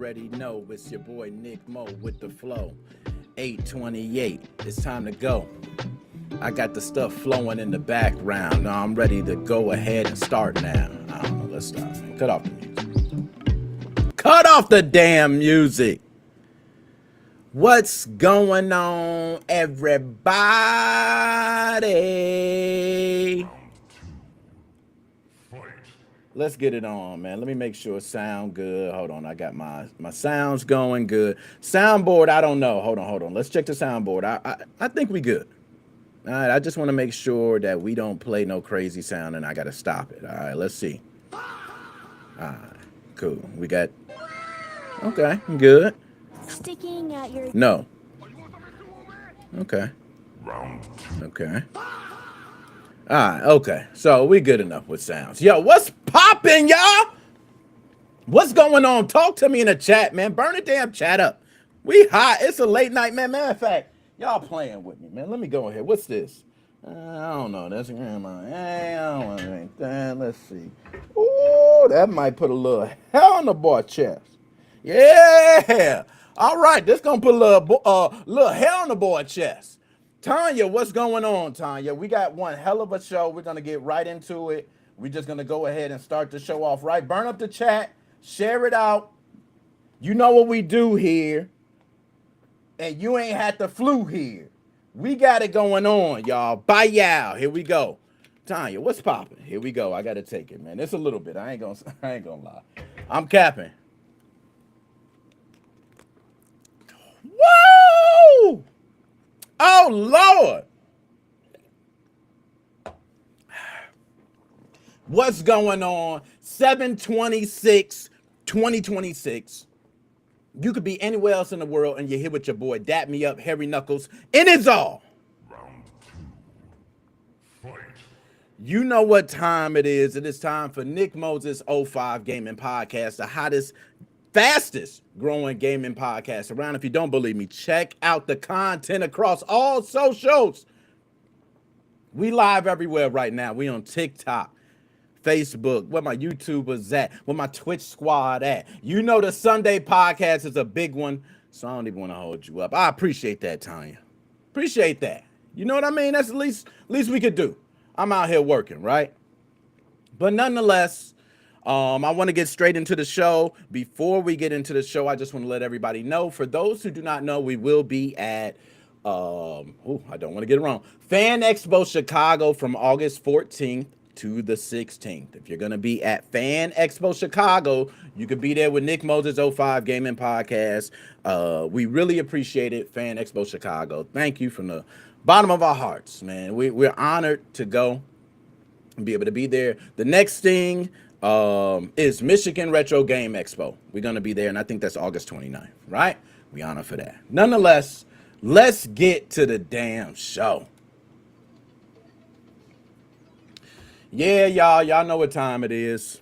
already know it's your boy Nick Mo with the flow. 8:28. It's time to go. I got the stuff flowing in the background. Now I'm ready to go ahead and start now. I don't know. Let's start, man. Cut off the music. Cut off the damn music. What's going on, everybody? Let's get it on, man. Let me make sure it sound good. Hold on, I got my sounds going good. Soundboard, I don't know. Hold on. Let's check the soundboard. I think we good. All right, I just want to make sure that we don't play no crazy sound and I got to stop it. All right, let's see. All right, cool. We got, okay, good. Sticking at your... No. Okay. Okay. All right, okay. So we good enough with sounds. Yo, what's popping, y'all? What's going on? Talk to me in the chat, man. Burn the damn chat up. We hot. It's a late night, man. Matter of fact, y'all playing with me, man. Let me go ahead. What's this? I don't know. That's grandma. Hey, I don't want to make that. Let's see. Ooh, that might put a little hell on the boy chest. Yeah. All right. This going to put a little hell on the boy chest. Tanya, what's going on, Tanya? We got one hell of a show. We're going to get right into it. We're just going to go ahead and start the show off right. Burn up the chat. Share it out. You know what we do here. And you ain't had the flu here. We got it going on, y'all. Bye, y'all. Here we go. Tanya, what's popping? Here we go. I got to take it, man. It's a little bit. I ain't gonna lie. I'm capping. Woo! Oh, Lord. What's going on? 7/26/2026. You could be anywhere else in the world and you're here with your boy, Dap Me Up, Harry Knuckles, and it's all. Round 2. Fight. You know what time it is. It is time for NickMoses05 Gaming Podcast, the hottest, fastest growing gaming podcast around. If you don't believe me, check out the content across all socials. We live everywhere right now. We on TikTok, Facebook, where my YouTubers at, where my Twitch squad at. You know the Sunday podcast is a big one, so I don't even want to hold you up. I appreciate that, Tanya. Appreciate that. You know what I mean? That's the least we could do. I'm out here working, right? But nonetheless, I want to get straight into the show. Before we get into the show, I just want to let everybody know, for those who do not know, we will be at, I don't want to get it wrong, Fan Expo Chicago from August 14th to the 16th. If you're going to be at Fan Expo Chicago, you could be there with NickMoses05 Gaming Podcast. We really appreciate it, Fan Expo Chicago. Thank you from the bottom of our hearts, man. We're honored to go and be able to be there. The next thing is Michigan Retro Game Expo. We're going to be there, and I think that's August 29th, right? We honor for that. Nonetheless, let's get to the damn show. Yeah, y'all know what time it is.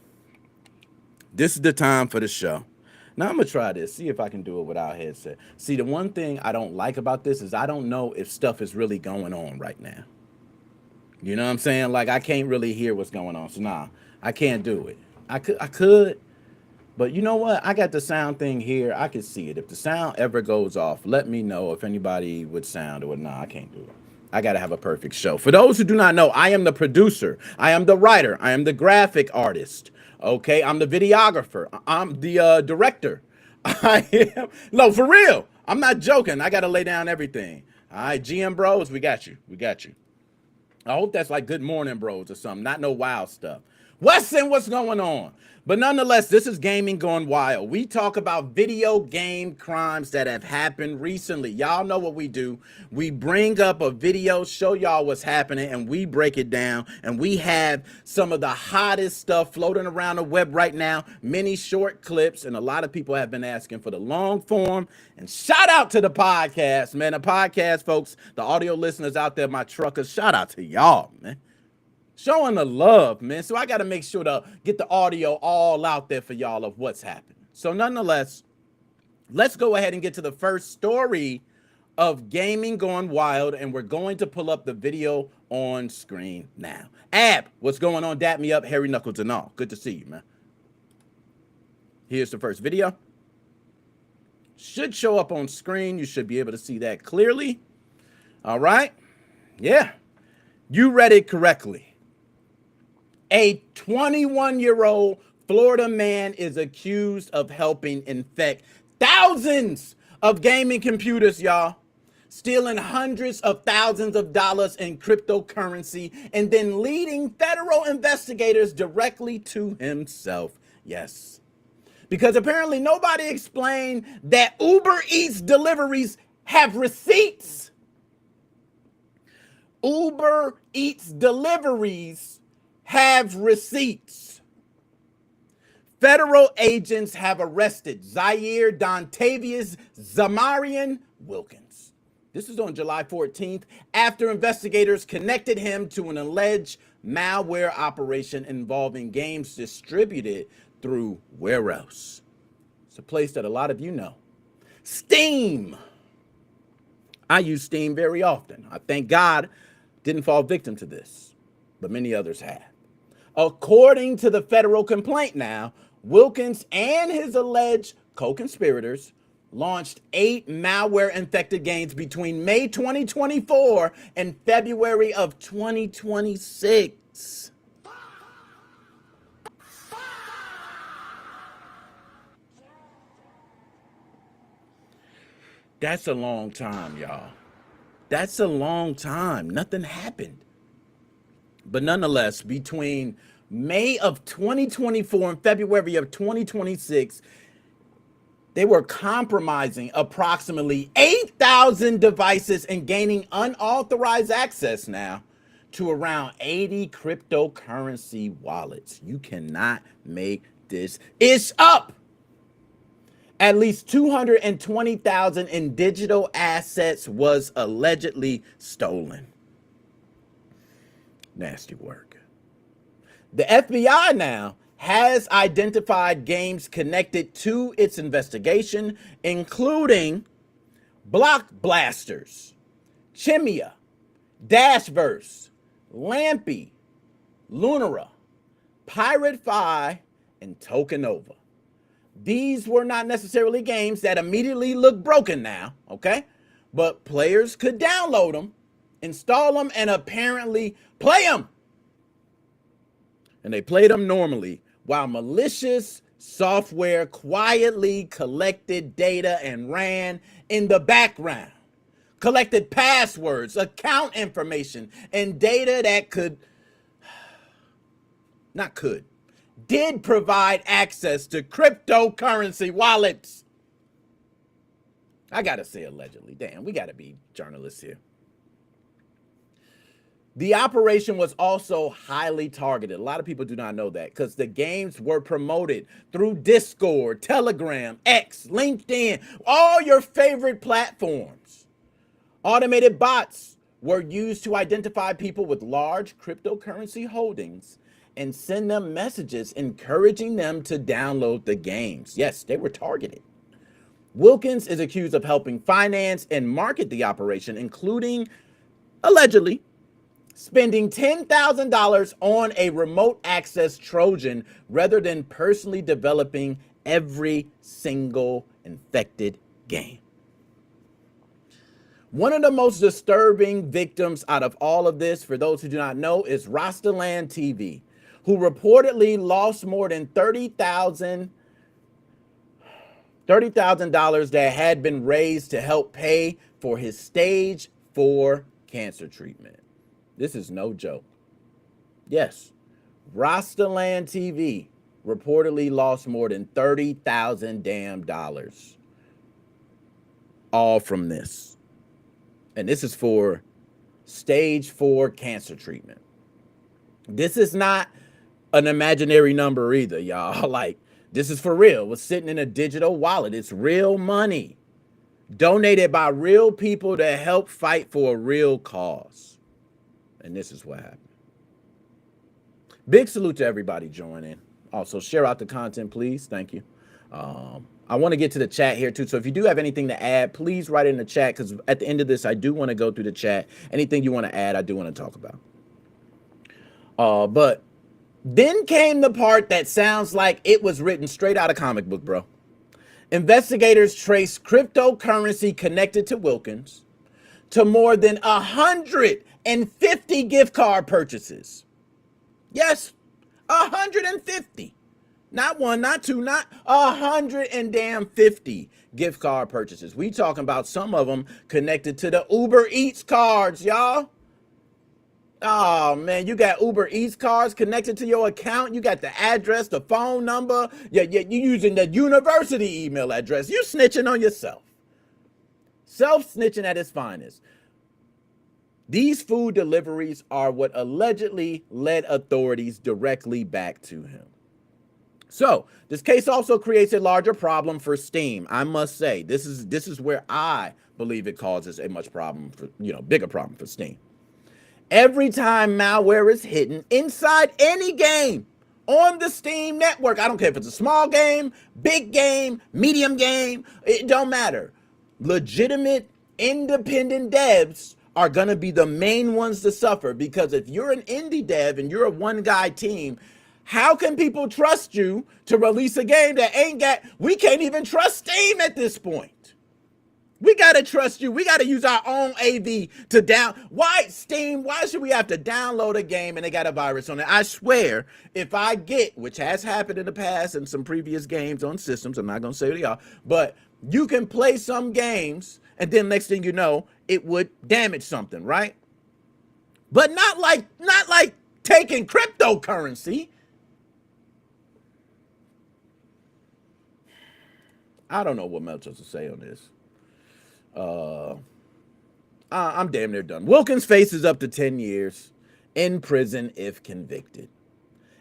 This is the time for the show. Now, I'm going to try this, see if I can do it without headset. See, the one thing I don't like about this is I don't know if stuff is really going on right now. You know what I'm saying? Like, I can't really hear what's going on, so nah. I can't do it. I could, but you know what? I got the sound thing here. I can see it. If the sound ever goes off, let me know if anybody would sound or nah, I can't do it. I got to have a perfect show. For those who do not know, I am the producer. I am the writer. I am the graphic artist. Okay, I'm the videographer. I'm the director. I am. No, for real. I'm not joking. I got to lay down everything. All right, GM bros, we got you. We got you. I hope that's like Good Morning Bros or something, not no wild stuff. What's going on? But nonetheless, this is Gaming Gone Wild. We talk about video game crimes that have happened recently. Y'all know what we do. We bring up a video, show y'all what's happening, and we break it down. And we have some of the hottest stuff floating around the web right now, many short clips, and a lot of people have been asking for the long form. And shout out to the podcast, man. The podcast, folks, the audio listeners out there, my truckers, shout out to y'all, man. Showing the love, man. So I got to make sure to get the audio all out there for y'all of what's happening. So nonetheless, let's go ahead and get to the first story of Gaming Gone Wild, and we're going to pull up the video on screen now. Ab, what's going on? Dap me up, Harry Knuckles and all. Good to see you, man. Here's the first video. Should show up on screen. You should be able to see that clearly. All right. Yeah. You read it correctly. A 21-year-old Florida man is accused of helping infect thousands of gaming computers, y'all, stealing hundreds of thousands of dollars in cryptocurrency, and then leading federal investigators directly to himself. Yes. Because apparently nobody explained that Uber Eats deliveries have receipts. Uber Eats deliveries have receipts. Federal agents have arrested Zaire Dontavius Zamarian Wilkins. This is on July 14th after investigators connected him to an alleged malware operation involving games distributed through where else? It's a place that a lot of you know. Steam. I use Steam very often. I thank God didn't fall victim to this, but many others have. According to the federal complaint now, Wilkins and his alleged co-conspirators launched 8 malware-infected games between May 2024 and February of 2026. That's a long time, y'all. That's a long time. Nothing happened. But nonetheless, between May of 2024 and February of 2026, they were compromising approximately 8,000 devices and gaining unauthorized access now to around 80 cryptocurrency wallets. You cannot make this. It's up. At least 220,000 in digital assets was allegedly stolen. Nasty work. The FBI now has identified games connected to its investigation, including Block Blasters, Chimia, Dashverse, Lampy, Lunara, Pirate Fi, and Tokenova. These were not necessarily games that immediately look broken now, okay? But players could download them, install them, and apparently play them. And they played them normally while malicious software quietly collected data and ran in the background, collected passwords, account information, and data that did provide access to cryptocurrency wallets. I gotta say allegedly. Damn, we gotta be journalists here. The operation was also highly targeted. A lot of people do not know that because the games were promoted through Discord, Telegram, X, LinkedIn, all your favorite platforms. Automated bots were used to identify people with large cryptocurrency holdings and send them messages encouraging them to download the games. Yes, they were targeted. Wilkins is accused of helping finance and market the operation, including, allegedly, spending $10,000 on a remote access Trojan rather than personally developing every single infected game. One of the most disturbing victims out of all of this, for those who do not know, is Rostaland TV, who reportedly lost more than $30,000 that had been raised to help pay for his stage 4 cancer treatment. This is no joke. Yes, Rostaland TV reportedly lost more than $30,000 damn dollars. All from this. And this is for stage 4 cancer treatment. This is not an imaginary number either, y'all. Like, this is for real. It was sitting in a digital wallet. It's real money donated by real people to help fight for a real cause. And this is what happened. Big salute to everybody joining. Also, share out the content, please. Thank you. I want to get to the chat here, too. So if you do have anything to add, please write it in the chat, because at the end of this, I do want to go through the chat. Anything you want to add, I do want to talk about. But then came the part that sounds like it was written straight out of comic book, bro. Investigators trace cryptocurrency connected to Wilkins to more than 150 gift card purchases. Yes, 150. Not one, not two, not 150 gift card purchases. We talking about some of them connected to the Uber Eats cards, y'all. Oh man, you got Uber Eats cards connected to your account. You got the address, the phone number. Yeah, you using the university email address. You snitching on yourself. Self-snitching at its finest. These food deliveries are what allegedly led authorities directly back to him. So this case also creates a larger problem for Steam. I must say, this is where I believe it causes a much problem for, bigger problem for Steam. Every time malware is hidden inside any game on the Steam network, I don't care if it's a small game, big game, medium game, it don't matter. Legitimate, independent devs are going to be the main ones to suffer, because if you're an indie dev and you're a one-guy team, how can people trust you to release a game that we can't even trust Steam at this point. We got to trust you. We got to use our own AV to why Steam? Why should we have to download a game and they got a virus on it? I swear, if I get, which has happened in the past in some previous games on systems, I'm not going to say what they are, but you can play some games and then next thing you know, it would damage something, right? But not like taking cryptocurrency. I don't know what else to say on this. I'm damn near done. Wilkins faces up to 10 years in prison if convicted.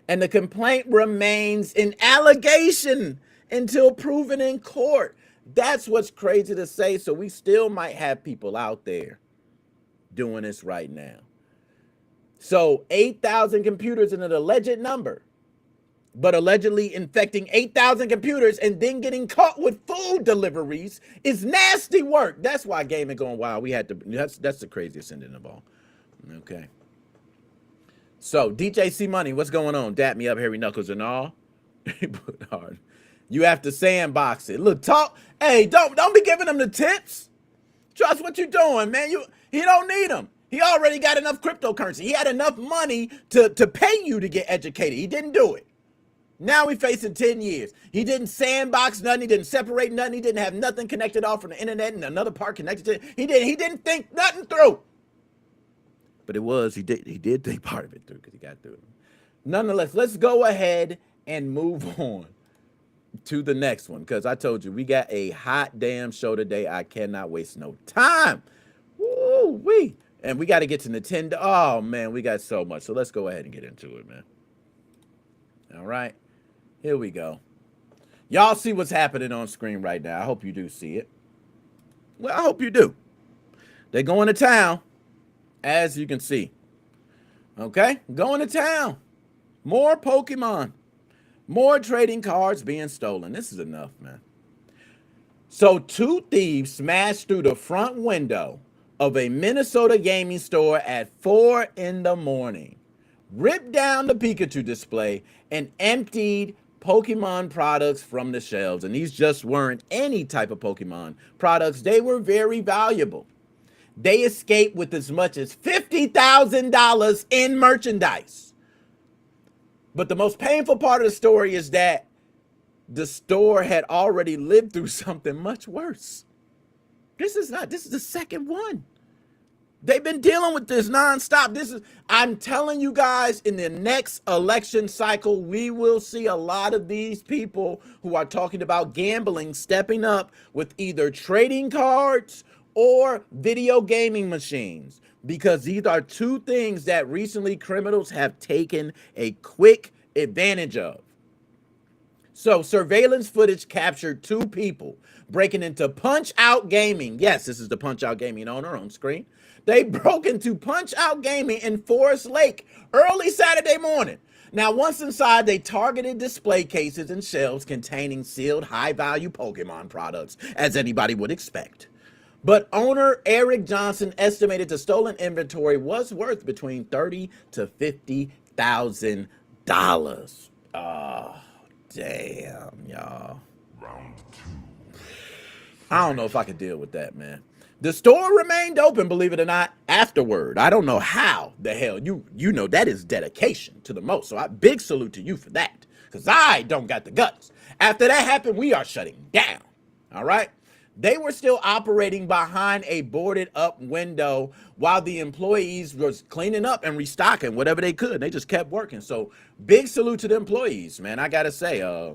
And the complaint remains an allegation until proven in court. That's what's crazy to say. So we still might have people out there doing this right now. So 8,000 computers is an alleged number, but allegedly infecting 8,000 computers and then getting caught with food deliveries is nasty work. That's why gaming going wild. That's the craziest ending of all. Okay. So DJ C Money, what's going on? Dap me up, Harry Knuckles and all. Hard. You have to sandbox it. Look, hey, don't be giving them the tips. Trust what you're doing, man. He don't need them. He already got enough cryptocurrency. He had enough money to pay you to get educated. He didn't do it. Now we facing 10 years. He didn't sandbox nothing. He didn't separate nothing. He didn't have nothing connected off from the internet and another part connected to it. He didn't think nothing through. But he did think part of it through because he got through it. Nonetheless, let's go ahead and move on to the next one, because I told you we got a hot damn show today. I cannot waste no time. Woo-wee. And we got to get to Nintendo. Oh, man, we got so much. So let's go ahead and get into it, man. All right. Here we go. Y'all see what's happening on screen right now. I hope you do see it. Well, I hope you do. They're going to town, as you can see. Okay? Going to town. More Pokemon. More trading cards being stolen. This is enough, man. So 2 thieves smashed through the front window of a Minnesota gaming store at 4 a.m, ripped down the Pikachu display, and emptied Pokemon products from the shelves. And these just weren't any type of Pokemon products. They were very valuable. They escaped with as much as $50,000 in merchandise. But the most painful part of the story is that the store had already lived through something much worse. This is the second one. They've been dealing with this nonstop. I'm telling you guys, in the next election cycle, we will see a lot of these people who are talking about gambling stepping up with either trading cards or video gaming machines, because these are 2 things that recently criminals have taken a quick advantage of. So surveillance footage captured 2 people breaking into Punch Out Gaming. Yes, this is the Punch Out Gaming owner on screen. They broke into Punch Out Gaming in Forest Lake early Saturday morning. Now, once inside, they targeted display cases and shelves containing sealed high-value Pokemon products, as anybody would expect. But owner Eric Johnson estimated the stolen inventory was worth between $30,000 to $50,000. Oh, damn, y'all. Round 2. I don't know if I could deal with that, man. The store remained open, believe it or not, afterward. I don't know how the hell you know that is dedication to the most. So big salute to you for that, because I don't got the guts. After that happened, we are shutting down. All right. They were still operating behind a boarded up window while the employees was cleaning up and restocking whatever they could. They just kept working. So big salute to the employees, man. I gotta say, I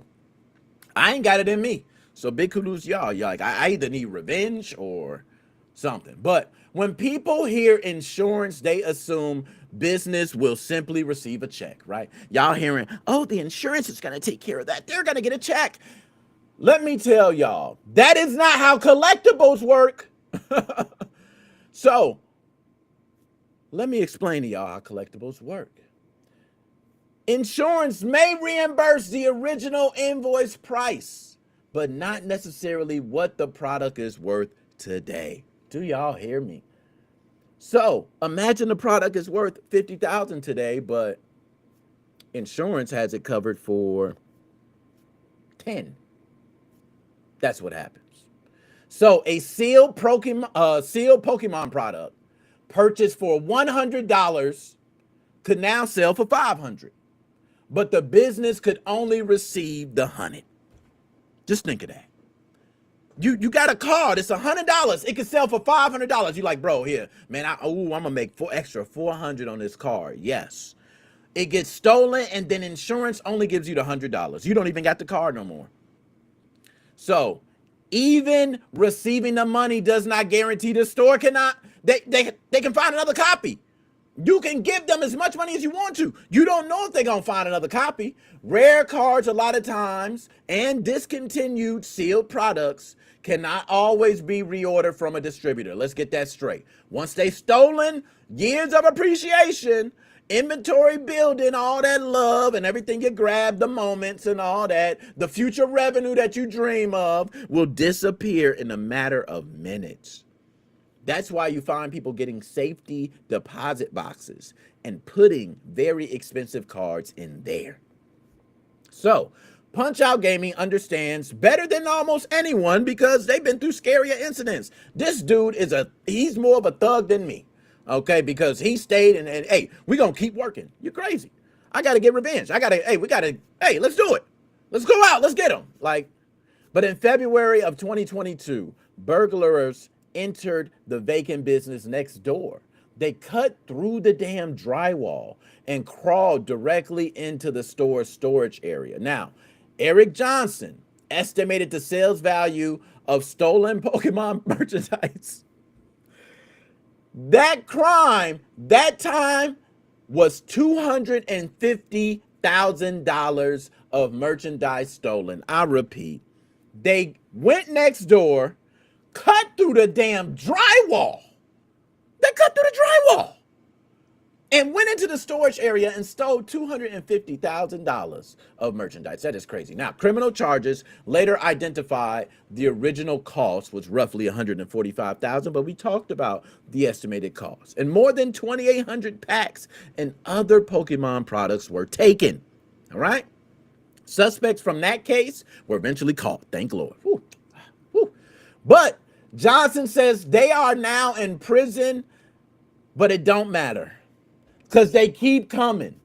ain't got it in me. So big kudos y'all. You're like, I either need revenge or something. But when people hear insurance, they assume business will simply receive a check, right? Y'all hearing, oh, the insurance is going to take care of that. They're going to get a check. Let me tell y'all, that is not how collectibles work. So let me explain to y'all how collectibles work. Insurance may reimburse the original invoice price, but not necessarily what the product is worth today. Do y'all hear me? So imagine the product is worth $50,000 today, but insurance has it covered for 10. That's what happens. So a sealed Pokemon product purchased for $100 could now sell for $500, but the business could only receive the 100. Just think of that. You got a card, it's $100. It can sell for $500. You like, bro, here, man, I'm gonna make extra $400 on this card. Yes. It gets stolen, and then insurance only gives you the $100. You don't even got the card no more. So even receiving the money does not guarantee the store cannot, they can find another copy. You can give them as much money as you want to. You don't know if they're going to find another copy. Rare cards a lot of times and discontinued sealed products cannot always be reordered from a distributor. Let's get that straight. Once they've stolen, years of appreciation, inventory building, all that love and everything you grab, the moments and all that, the future revenue that you dream of will disappear in a matter of minutes. That's why you find people getting safety deposit boxes and putting very expensive cards in there. So, Punch-Out Gaming understands better than almost anyone because they've been through scarier incidents. This dude he's more of a thug than me, okay? Because he stayed and hey, we gonna keep working. You're crazy. I gotta get revenge. Hey, let's do it. Let's go out. Let's get him. But in February of 2022, burglars entered the vacant business next door. They cut through the damn drywall and crawled directly into the store's storage area. Now, Eric Johnson estimated the sales value of stolen Pokemon merchandise. That crime, that time, was $250,000 of merchandise stolen. I repeat, they went next door, cut through the damn drywall. They cut through the drywall and went into the storage area and stole $250,000 of merchandise. That is crazy. Now, criminal charges later identified the original cost was roughly $145,000, but we talked about the estimated cost. And more than 2,800 packs and other Pokemon products were taken. All right? Suspects from that case were eventually caught. Thank Lord. Whew. Whew. But Johnson says they are now in prison, but it don't matter because they keep coming.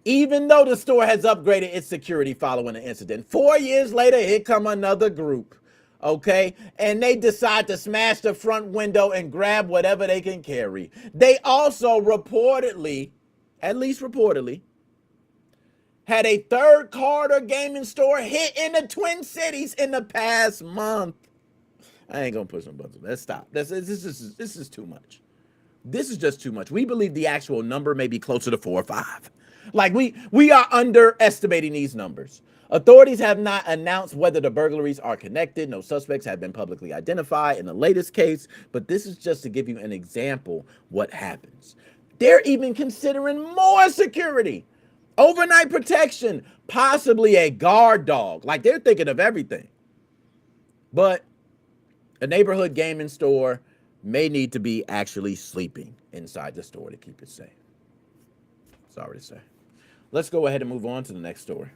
Even though the store has upgraded its security following the incident. 4 years later, here come another group, okay? And they decide to smash the front window and grab whatever they can carry. They also reportedly, at least reportedly, had a third card or gaming store hit in the Twin Cities in the past month. I ain't gonna push some buttons. Let's stop. This is too much. This is just too much. We believe the actual number may be closer to 4 or 5. Like we are underestimating these numbers. Authorities have not announced whether the burglaries are connected. No suspects have been publicly identified in the latest case, but this is just to give you an example what happens. They're even considering more security, overnight protection, possibly a guard dog. Like they're thinking of everything. But a neighborhood gaming store may need to be actually sleeping inside the store to keep it safe. Sorry to say. Let's go ahead and move on to the next story.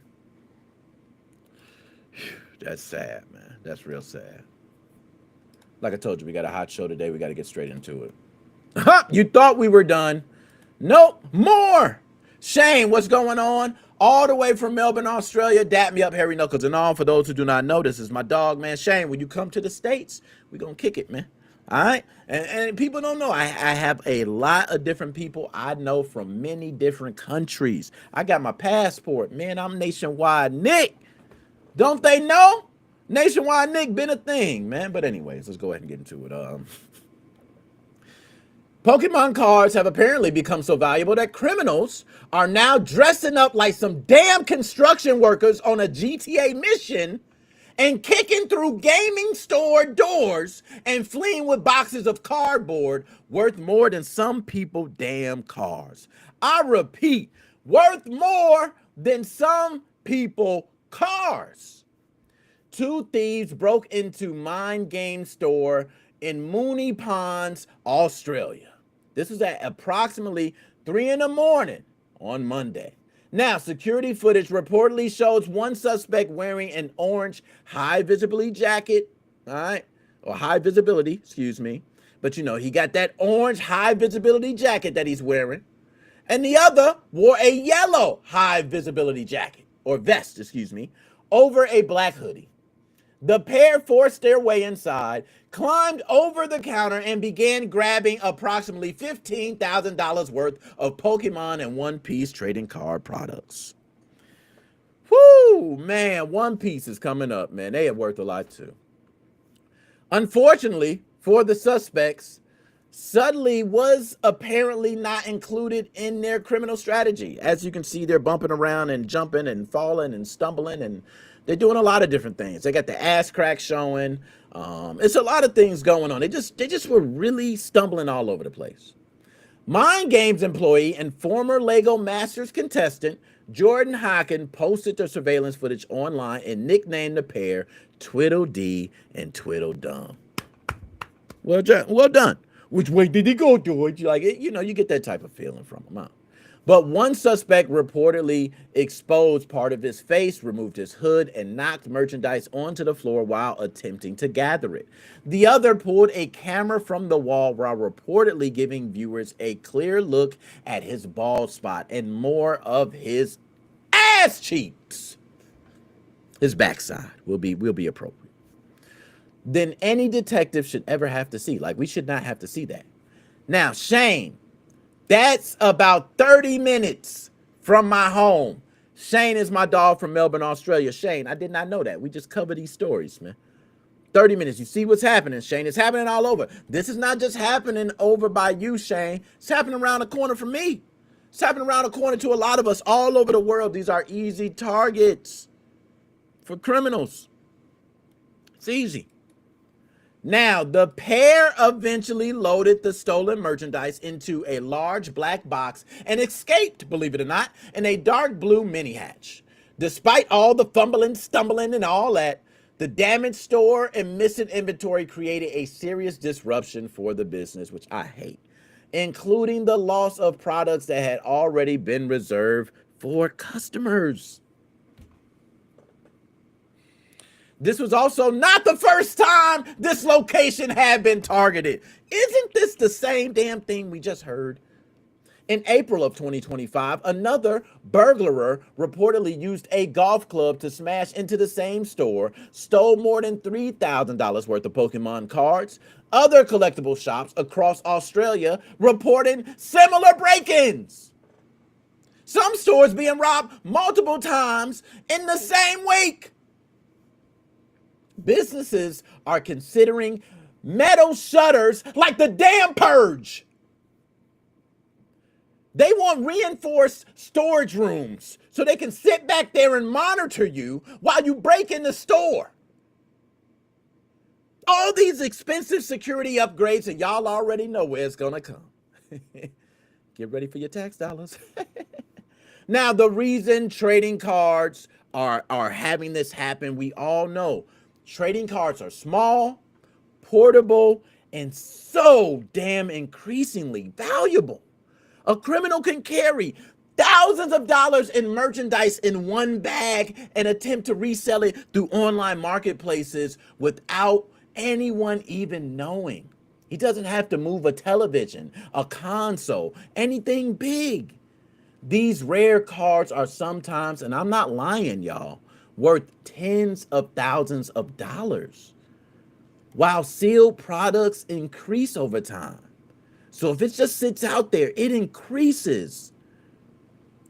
That's sad, man. That's real sad. Like I told you, we got a hot show today. We got to get straight into it. You thought we were done. Nope, more. Shane, what's going on? All the way from Melbourne, Australia. Dap me up, Harry Knuckles and all. For those who do not know, this is my dog, man. Shane, when you come to the States, we're going to kick it, man. All right? And people don't know. I have a lot of different people I know from many different countries. I got my passport. Man, I'm nationwide Nick. Don't they know? Nationwide Nick been a thing, man. But anyways, let's go ahead and get into it. Pokemon cards have apparently become so valuable that criminals are now dressing up like some damn construction workers on a GTA mission and kicking through gaming store doors and fleeing with boxes of cardboard worth more than some people damn cars. I repeat, worth more than some people cars. Two thieves broke into Mind Game store in Mooney Ponds, Australia. This was at approximately 3 in the morning on Monday. Now, security footage reportedly shows one suspect wearing an orange high visibility jacket, all right, or high visibility, excuse me. But you know, he got that orange high visibility jacket that he's wearing. And the other wore a yellow high visibility jacket, or vest, excuse me, over a black hoodie. The pair forced their way inside, climbed over the counter, and began grabbing approximately $15,000 worth of Pokémon and One Piece trading card products. Whoo, man, One Piece is coming up, man. They are worth a lot too. Unfortunately for the suspects, Suddenly was apparently not included in their criminal strategy. As you can see, they're bumping around and jumping and falling and stumbling, and they're doing a lot of different things. They got the ass crack showing. It's a lot of things going on. They just were really stumbling all over the place. Mind Games employee and former Lego Masters contestant Jordan Hocken posted the surveillance footage online and nicknamed the pair Twiddledee and Twiddledum. Well done. Which way did he go, George? Like, you know, you get that type of feeling from him, huh? But one suspect reportedly exposed part of his face, removed his hood, and knocked merchandise onto the floor while attempting to gather it. The other pulled a camera from the wall while reportedly giving viewers a clear look at his bald spot and more of his ass cheeks. His backside will be appropriate. Than any detective should ever have to see. Like, we should not have to see that. Now, Shane, that's about 30 minutes from my home. Shane is my dog from Melbourne, Australia. Shane, I did not know that. We just cover these stories, man. 30 minutes. You see what's happening, Shane. It's happening all over. This is not just happening over by you, Shane. It's happening around the corner for me. It's happening around the corner to a lot of us all over the world. These are easy targets for criminals. It's easy. Now, the pair eventually loaded the stolen merchandise into a large black box and escaped, believe it or not, in a dark blue mini hatch. Despite all the fumbling, stumbling, and all that, the damaged store and missing inventory created a serious disruption for the business, which I hate, including the loss of products that had already been reserved for customers. This was also not the first time this location had been targeted. Isn't this the same damn thing we just heard? In April of 2025, another burglar reportedly used a golf club to smash into the same store, stole more than $3,000 worth of Pokemon cards. Other collectible shops across Australia reporting similar break-ins. Some stores being robbed multiple times in the same week. Businesses are considering metal shutters like the damn purge. They want reinforced storage rooms so they can sit back there and monitor you while you break in the store. All these expensive security upgrades, and y'all already know where it's gonna come. Get ready for your tax dollars. Now, the reason trading cards are having this happen, we all know. Trading cards are small, portable, and so damn increasingly valuable. A criminal can carry thousands of dollars in merchandise in one bag and attempt to resell it through online marketplaces without anyone even knowing. He doesn't have to move a television, a console, anything big. These rare cards are sometimes, and I'm not lying, y'all, worth tens of thousands of dollars, while sealed products increase over time. So if it just sits out there, it increases.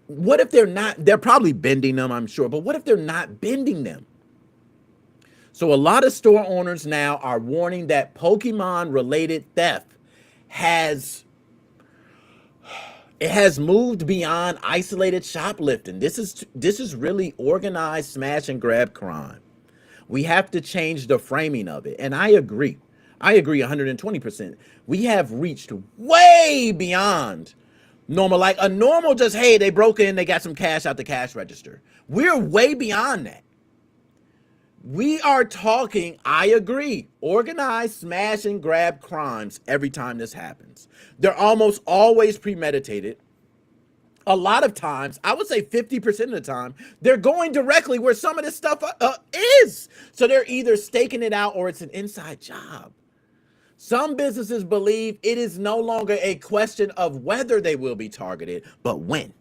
What if they're probably bending them, I'm sure, but what if they're not bending them? So a lot of store owners now are warning that Pokemon related theft has moved beyond isolated shoplifting. This is really organized smash and grab crime. We have to change the framing of it. And I agree. I agree 120%. We have reached way beyond normal. Like a normal just, hey, they broke in, they got some cash out the cash register. We're way beyond that. We are talking, I agree, organized smash and grab crimes every time this happens. They're almost always premeditated. A lot of times, I would say 50% of the time, they're going directly where some of this stuff is. So they're either staking it out or it's an inside job. Some businesses believe it is no longer a question of whether they will be targeted, but when.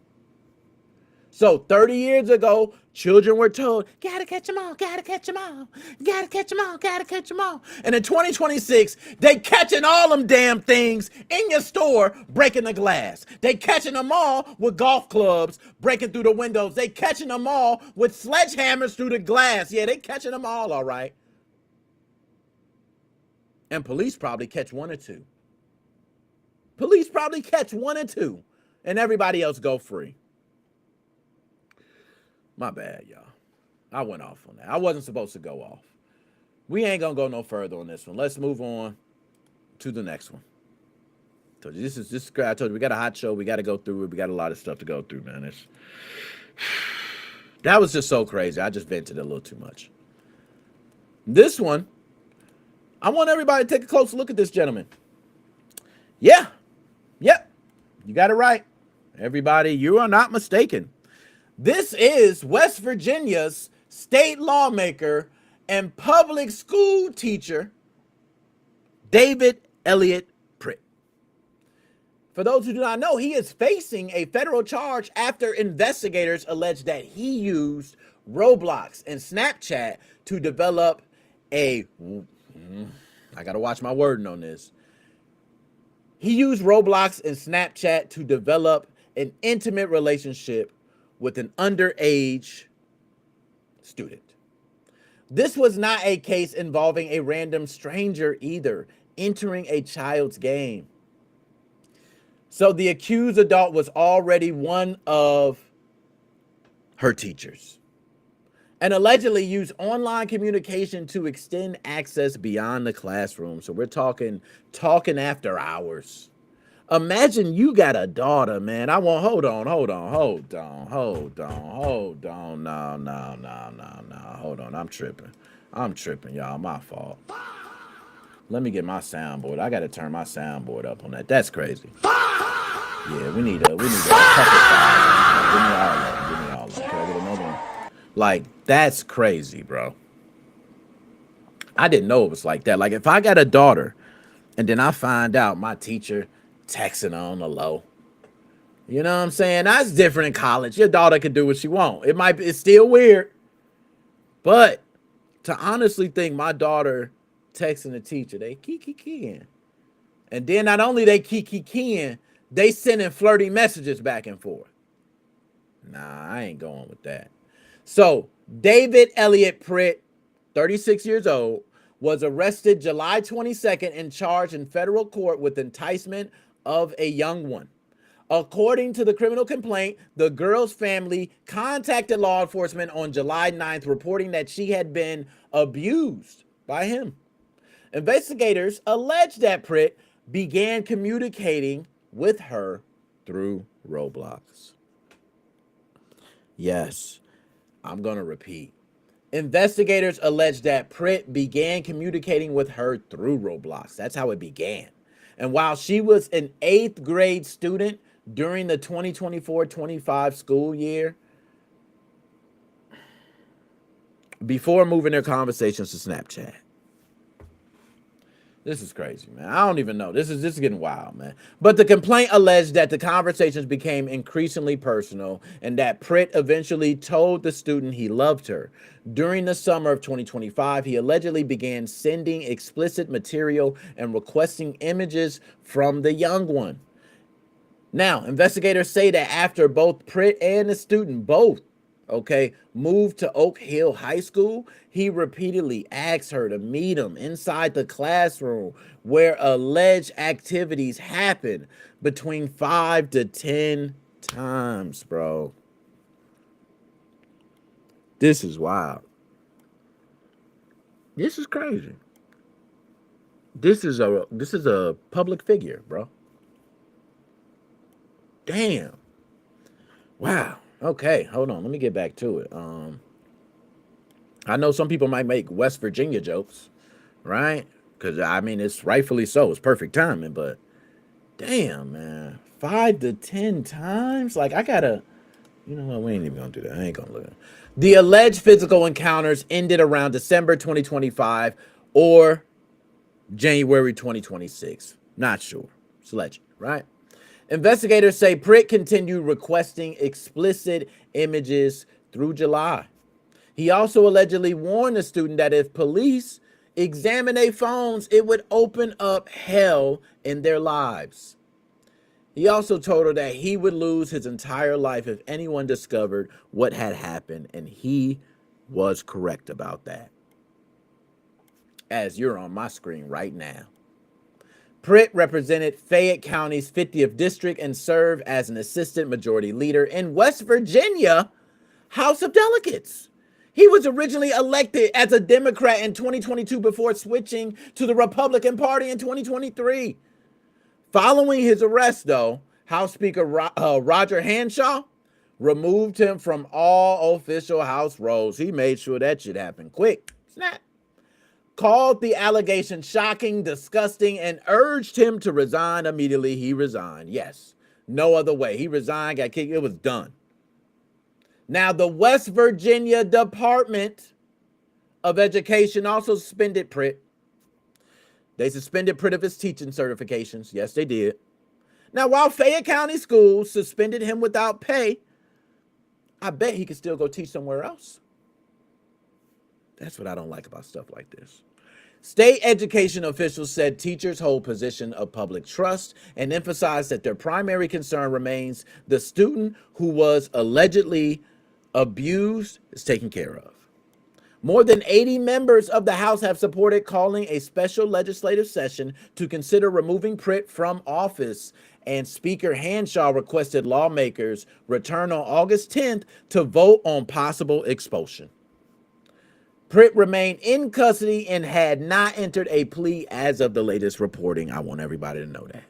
So 30 years ago, children were told, gotta catch them all, gotta catch them all, gotta catch them all, gotta catch them all. And in 2026, they catching all them damn things in your store, breaking the glass. They catching them all with golf clubs, breaking through the windows. They catching them all with sledgehammers through the glass. Yeah, they catching them all right. And police probably catch one or two. Police probably catch one or two, and everybody else go free. My bad, y'all. I went off on that. I wasn't supposed to go off. We ain't gonna go no further on this one. Let's move on to the next one. I told you this is great. I told you we got a hot show. We got to go through it. We got a lot of stuff to go through, man. That was just so crazy. I just vented a little too much. This one, I want everybody to take a close look at this gentleman. Yeah. Yep. You got it right. Everybody, you are not mistaken. This is West Virginia's state lawmaker and public school teacher, David Elliott Pritt. For those who do not know, he is facing a federal charge after investigators allege that he used Roblox and Snapchat to develop I gotta watch my wording on this. He used Roblox and Snapchat to develop an intimate relationship with an underage student. This was not a case involving a random stranger either, entering a child's game. So the accused adult was already one of her teachers and allegedly used online communication to extend access beyond the classroom. So we're talking after hours. Imagine you got a daughter, man. Hold on. No. Hold on. I'm tripping, y'all. My fault. Let me get my soundboard. I got to turn my soundboard up on that. That's crazy. Yeah, we need a couple files. Give me all of them. Can I get another one? Like, that's crazy, bro. I didn't know it was like that. Like, if I got a daughter and then I find out my teacher texting on the low. You know what I'm saying? That's different in college. Your daughter can do what she want. It's still weird. But to honestly think my daughter texting the teacher, they kiki-kikiing. And then not only they kiki-kikiing, they sending flirty messages back and forth. Nah, I ain't going with that. So David Elliott Pritt, 36 years old, was arrested July 22nd and charged in federal court with enticement of a young one. According to the criminal complaint, the girl's family contacted law enforcement on July 9th, reporting that she had been abused by him. Investigators allege that Pritt began communicating with her through Roblox. Yes, I'm going to repeat. Investigators allege that Pritt began communicating with her through Roblox. That's how it began. And while she was an 8th grade student during the 2024-25 school year, before moving their conversations to Snapchat. This is crazy, man. I don't even know. This is getting wild, man. But the complaint alleged that the conversations became increasingly personal and that Pritt eventually told the student he loved her. During the summer of 2025, he allegedly began sending explicit material and requesting images from the young one. Now, investigators say that after both Pritt and the student moved to Oak Hill High School, he repeatedly asked her to meet him inside the classroom where alleged activities happened between 5 to 10 times, bro. This is wild. This is crazy. This is a public figure, bro. Damn. Wow. Okay, hold on. Let me get back to it. I know some people might make West Virginia jokes, right? Because, I mean, it's rightfully so. It's perfect timing, but damn, man. 5 to 10 times? Like, I gotta, you know what? We ain't even gonna do that. I ain't gonna look. The alleged physical encounters ended around December 2025 or January 2026. Not sure. It's alleged, right? Investigators say Pritt continued requesting explicit images through July. He also allegedly warned the student that if police examine their phones, it would open up hell in their lives. He also told her that he would lose his entire life if anyone discovered what had happened, and he was correct about that. As you're on my screen right now. Pritt represented Fayette County's 50th district and served as an assistant majority leader in West Virginia House of Delegates. He was originally elected as a Democrat in 2022 before switching to the Republican Party in 2023. Following his arrest, though, House Speaker Roger Hanshaw removed him from all official House roles. He made sure that shit happened quick. Snap. Called the allegation shocking, disgusting, and urged him to resign immediately. He resigned. Yes. No other way. He resigned, got kicked. It was done. Now, the West Virginia Department of Education also suspended Pritt. They suspended Pritt of his teaching certifications. Yes, they did. Now, while Fayette County Schools suspended him without pay, I bet he could still go teach somewhere else. That's what I don't like about stuff like this. State education officials said teachers hold position of public trust and emphasized that their primary concern remains the student who was allegedly abused is taken care of. More than 80 members of the House have supported calling a special legislative session to consider removing Pritt from office, and Speaker Hanshaw requested lawmakers return on August 10th to vote on possible expulsion. Pritt remained in custody and had not entered a plea as of the latest reporting. I want everybody to know that.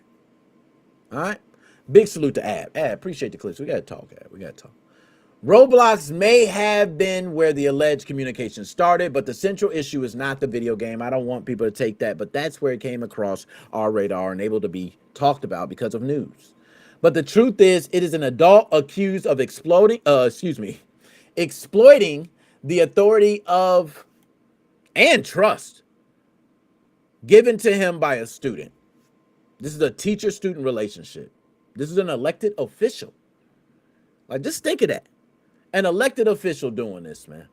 All right? Big salute to Ab. Ab, appreciate the clips. We got to talk, Ab. We got to talk. Roblox may have been where the alleged communication started, but the central issue is not the video game. I don't want people to take that, but that's where it came across our radar and able to be talked about because of news. But the truth is, it is an adult accused of exploiting the authority of and trust given to him by a student. This is a teacher-student relationship. This is an elected official. Like, just think of that. An elected official doing this, man.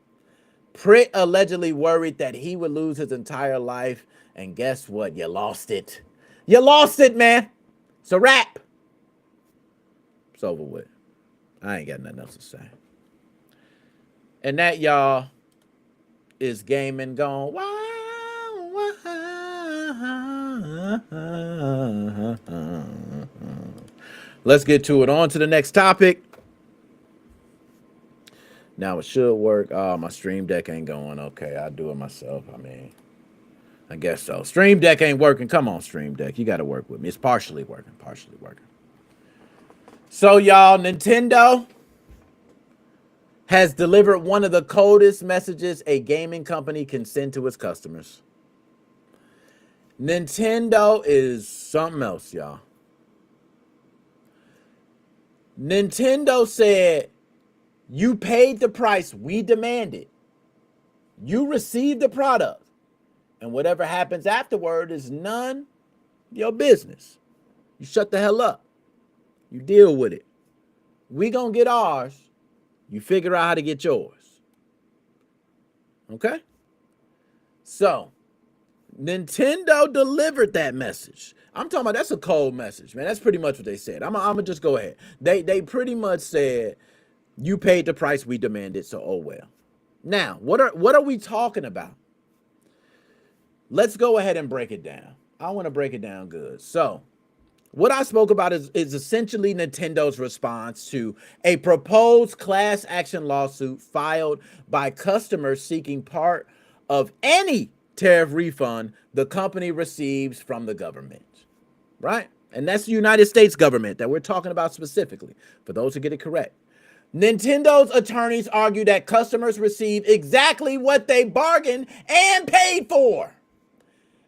Pritt allegedly worried that he would lose his entire life, and guess what? You lost it. You lost it, man. It's a wrap. It's over with. I ain't got nothing else to say. And that, y'all, is gaming gone. Wow. Let's get to it. On to the next topic. Now it should work. Oh, my Stream Deck ain't going. Okay, I'll do it myself. I mean, I guess so. Stream Deck ain't working. Come on, Stream Deck. You got to work with me. It's partially working. Partially working. So, y'all, Nintendo has delivered one of the coldest messages a gaming company can send to its customers. Nintendo is something else, y'all. Nintendo said, you paid the price we demanded. You received the product. And whatever happens afterward is none of your business. You shut the hell up. You deal with it. We gonna get ours. You figure out how to get yours. Okay? So, Nintendo delivered that message. I'm talking about that's a cold message, man. That's pretty much what they said. I'm gonna just go ahead. They pretty much said, you paid the price we demanded, so oh well. Now, what are we talking about? Let's go ahead and break it down. I want to break it down good. So, what I spoke about is essentially Nintendo's response to a proposed class action lawsuit filed by customers seeking part of any tariff refund the company receives from the government, right? And that's the United States government that we're talking about specifically, for those who get it correct. Nintendo's attorneys argue that customers receive exactly what they bargained and paid for,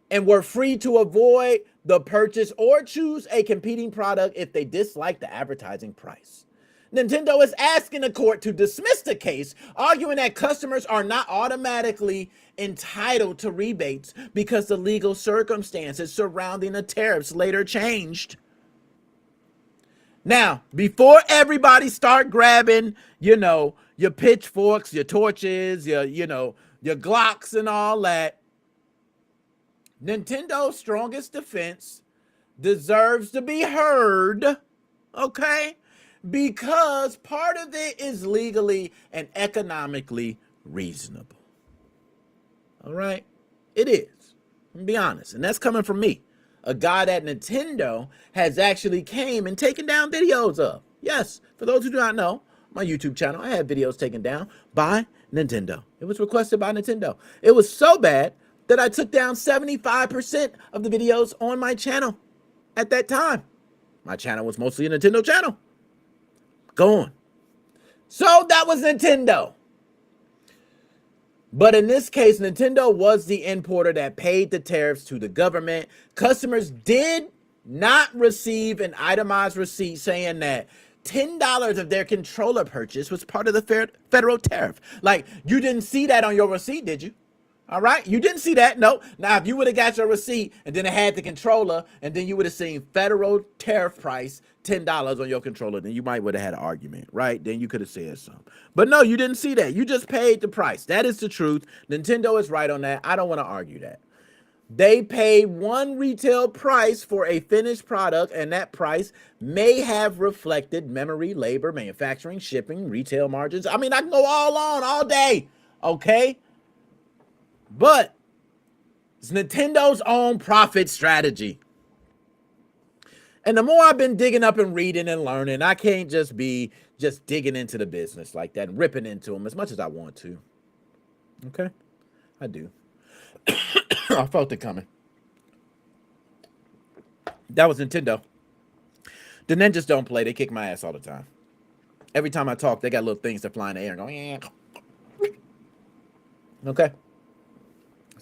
and were free to avoid the purchase or choose a competing product if they dislike the advertising price. Nintendo is asking the court to dismiss the case, arguing that customers are not automatically entitled to rebates because the legal circumstances surrounding the tariffs later changed. Now, before everybody start grabbing, your pitchforks, your torches, your Glocks and all that, Nintendo's strongest defense deserves to be heard, okay? Because part of it is legally and economically reasonable. All right? It is. I'm gonna be honest. And that's coming from me, a guy that Nintendo has actually came and taken down videos of. Yes, for those who do not know, my YouTube channel, I had videos taken down by Nintendo. It was requested by Nintendo. It was so bad that I took down 75% of the videos on my channel at that time. My channel was mostly a Nintendo channel. Go on. So that was Nintendo. But in this case, Nintendo was the importer that paid the tariffs to the government. Customers did not receive an itemized receipt saying that $10 of their controller purchase was part of the federal tariff. Like, you didn't see that on your receipt, did you? All right, you didn't see that. No. Now, if you would have got your receipt and then it had the controller, and then you would have seen federal tariff price $10 on your controller, then you might would have had an argument, right? Then you could have said something. But no, you didn't see that. You just paid the price. That is the truth. Nintendo is right on that. I don't want to argue that. They paid one retail price for a finished product, and that price may have reflected memory, labor, manufacturing, shipping, retail margins. I mean, I can go all on all day, okay? But it's Nintendo's own profit strategy. And the more I've been digging up and reading and learning, I can't just be digging into the business like that and ripping into them as much as I want to. Okay? I do. I felt it coming. That was Nintendo. The ninjas don't play. They kick my ass all the time. Every time I talk, they got little things that fly in the air and go, yeah. Okay?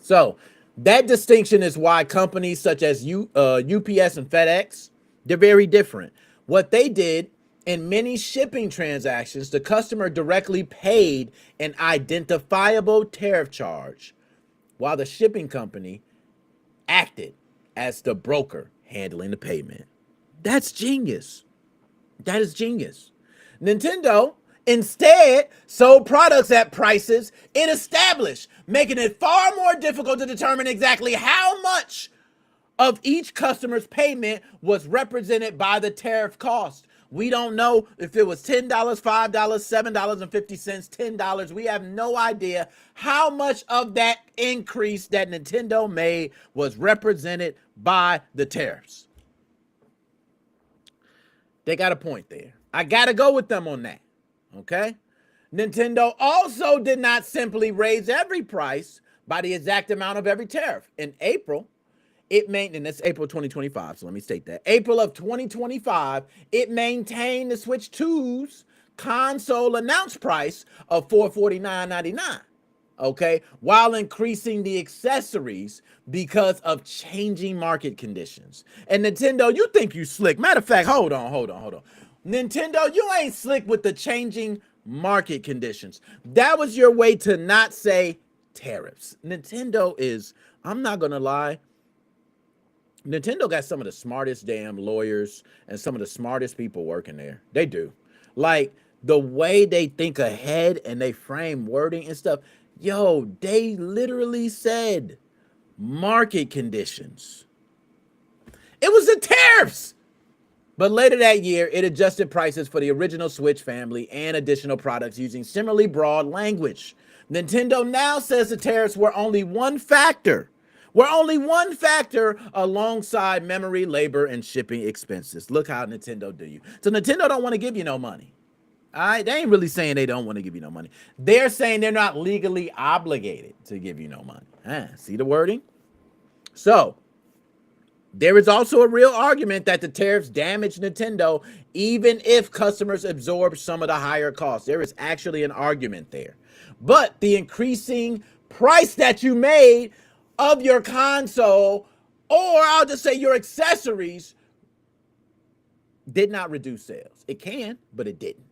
So that distinction is why companies such as UPS and FedEx, they're very different. What they did in many shipping transactions, the customer directly paid an identifiable tariff charge, while the shipping company acted as the broker handling the payment. That's genius. That is genius. Nintendo instead sold products at prices it established, making it far more difficult to determine exactly how much of each customer's payment was represented by the tariff cost. We don't know if it was $10, $5, $7.50, $10. We have no idea how much of that increase that Nintendo made was represented by the tariffs. They got a point there. I got to go with them on that. Okay? Nintendo also did not simply raise every price by the exact amount of every tariff. In April, and that's April 2025, so let me state that. April of 2025, it maintained the Switch 2's console announced price of $449.99, okay, while increasing the accessories because of changing market conditions. And Nintendo, you think you slick. Matter of fact, hold on. Nintendo, you ain't slick with the changing market conditions. That was your way to not say tariffs. Nintendo is I'm not going to lie. Nintendo got some of the smartest damn lawyers and some of the smartest people working there. They do. Like, the way they think ahead and they frame wording and stuff. Yo, they literally said market conditions. It was the tariffs. But later that year, it adjusted prices for the original Switch family and additional products using similarly broad language. Nintendo now says the tariffs were only one factor. Alongside memory, labor, and shipping expenses. Look how Nintendo do you. So Nintendo don't want to give you no money. All right? They ain't really saying they don't want to give you no money. They're saying they're not legally obligated to give you no money. See the wording? So, there is also a real argument that the tariffs damage Nintendo even if customers absorb some of the higher costs. There is actually an argument there. But the increasing price that you made of your console, or I'll just say your accessories, did not reduce sales. It can, but it didn't.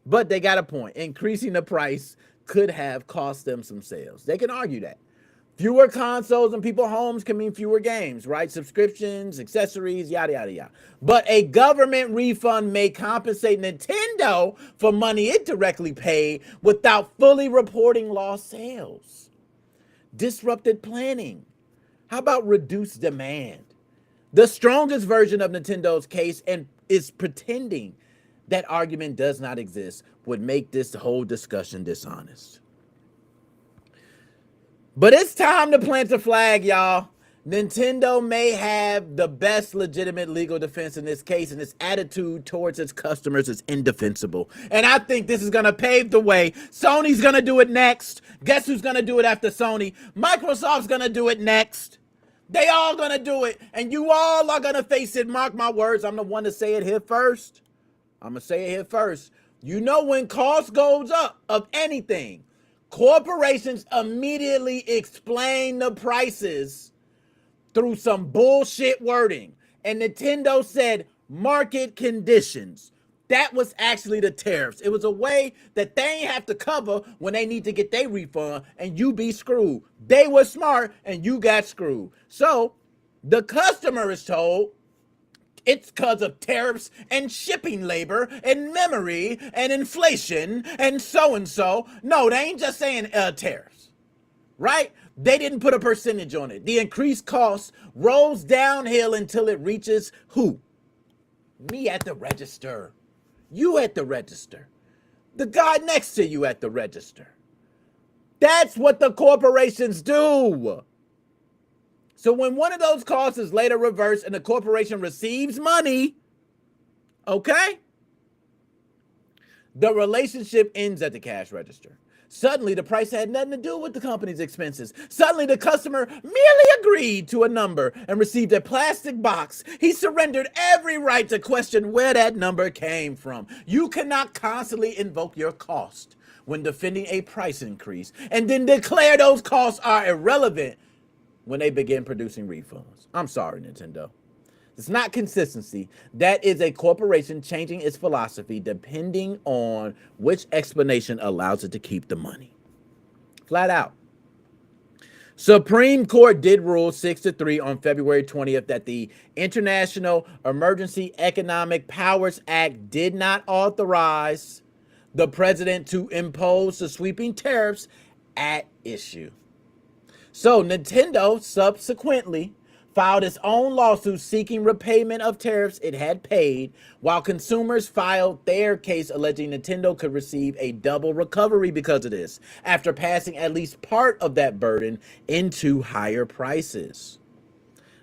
But they got a point. Increasing the price could have cost them some sales. They can argue that. Fewer consoles in people's homes can mean fewer games, right? Subscriptions, accessories, yada, yada, yada. But a government refund may compensate Nintendo for money it directly paid without fully reporting lost sales. Disrupted planning. How about reduced demand? The strongest version of Nintendo's case and is pretending that argument does not exist would make this whole discussion dishonest. But it's time to plant the flag, y'all. Nintendo may have the best legitimate legal defense in this case, and its attitude towards its customers is indefensible. And I think this is going to pave the way. Sony's going to do it next. Guess who's going to do it after Sony? Microsoft's going to do it next. They all going to do it, and you all are going to face it. Mark my words. I'm the one to say it here first. I'm going to say it here first. You know, when cost goes up of anything, corporations immediately explain the prices through some bullshit wording. And Nintendo said market conditions. That was actually the tariffs. It was a way that they ain't have to cover when they need to get their refund and you be screwed. They were smart and you got screwed. So the customer is told it's because of tariffs and shipping labor and memory and inflation and so. No, they ain't just saying tariffs, right? They didn't put a percentage on it. The increased cost rolls downhill until it reaches who? Me at the register. You at the register. The guy next to you at the register. That's what the corporations do. So when one of those costs is later reversed and the corporation receives money, okay, the relationship ends at the cash register. Suddenly, the price had nothing to do with the company's expenses. Suddenly, the customer merely agreed to a number and received a plastic box. He surrendered every right to question where that number came from. You cannot constantly invoke your cost when defending a price increase and then declare those costs are irrelevant when they begin producing refunds. I'm sorry, Nintendo. It's not consistency. That is a corporation changing its philosophy depending on which explanation allows it to keep the money. Flat out. Supreme Court did rule 6-3 on February 20th that the International Emergency Economic Powers Act did not authorize the president to impose the sweeping tariffs at issue. So Nintendo subsequently filed its own lawsuit seeking repayment of tariffs it had paid, while consumers filed their case alleging Nintendo could receive a double recovery because of this, after passing at least part of that burden into higher prices.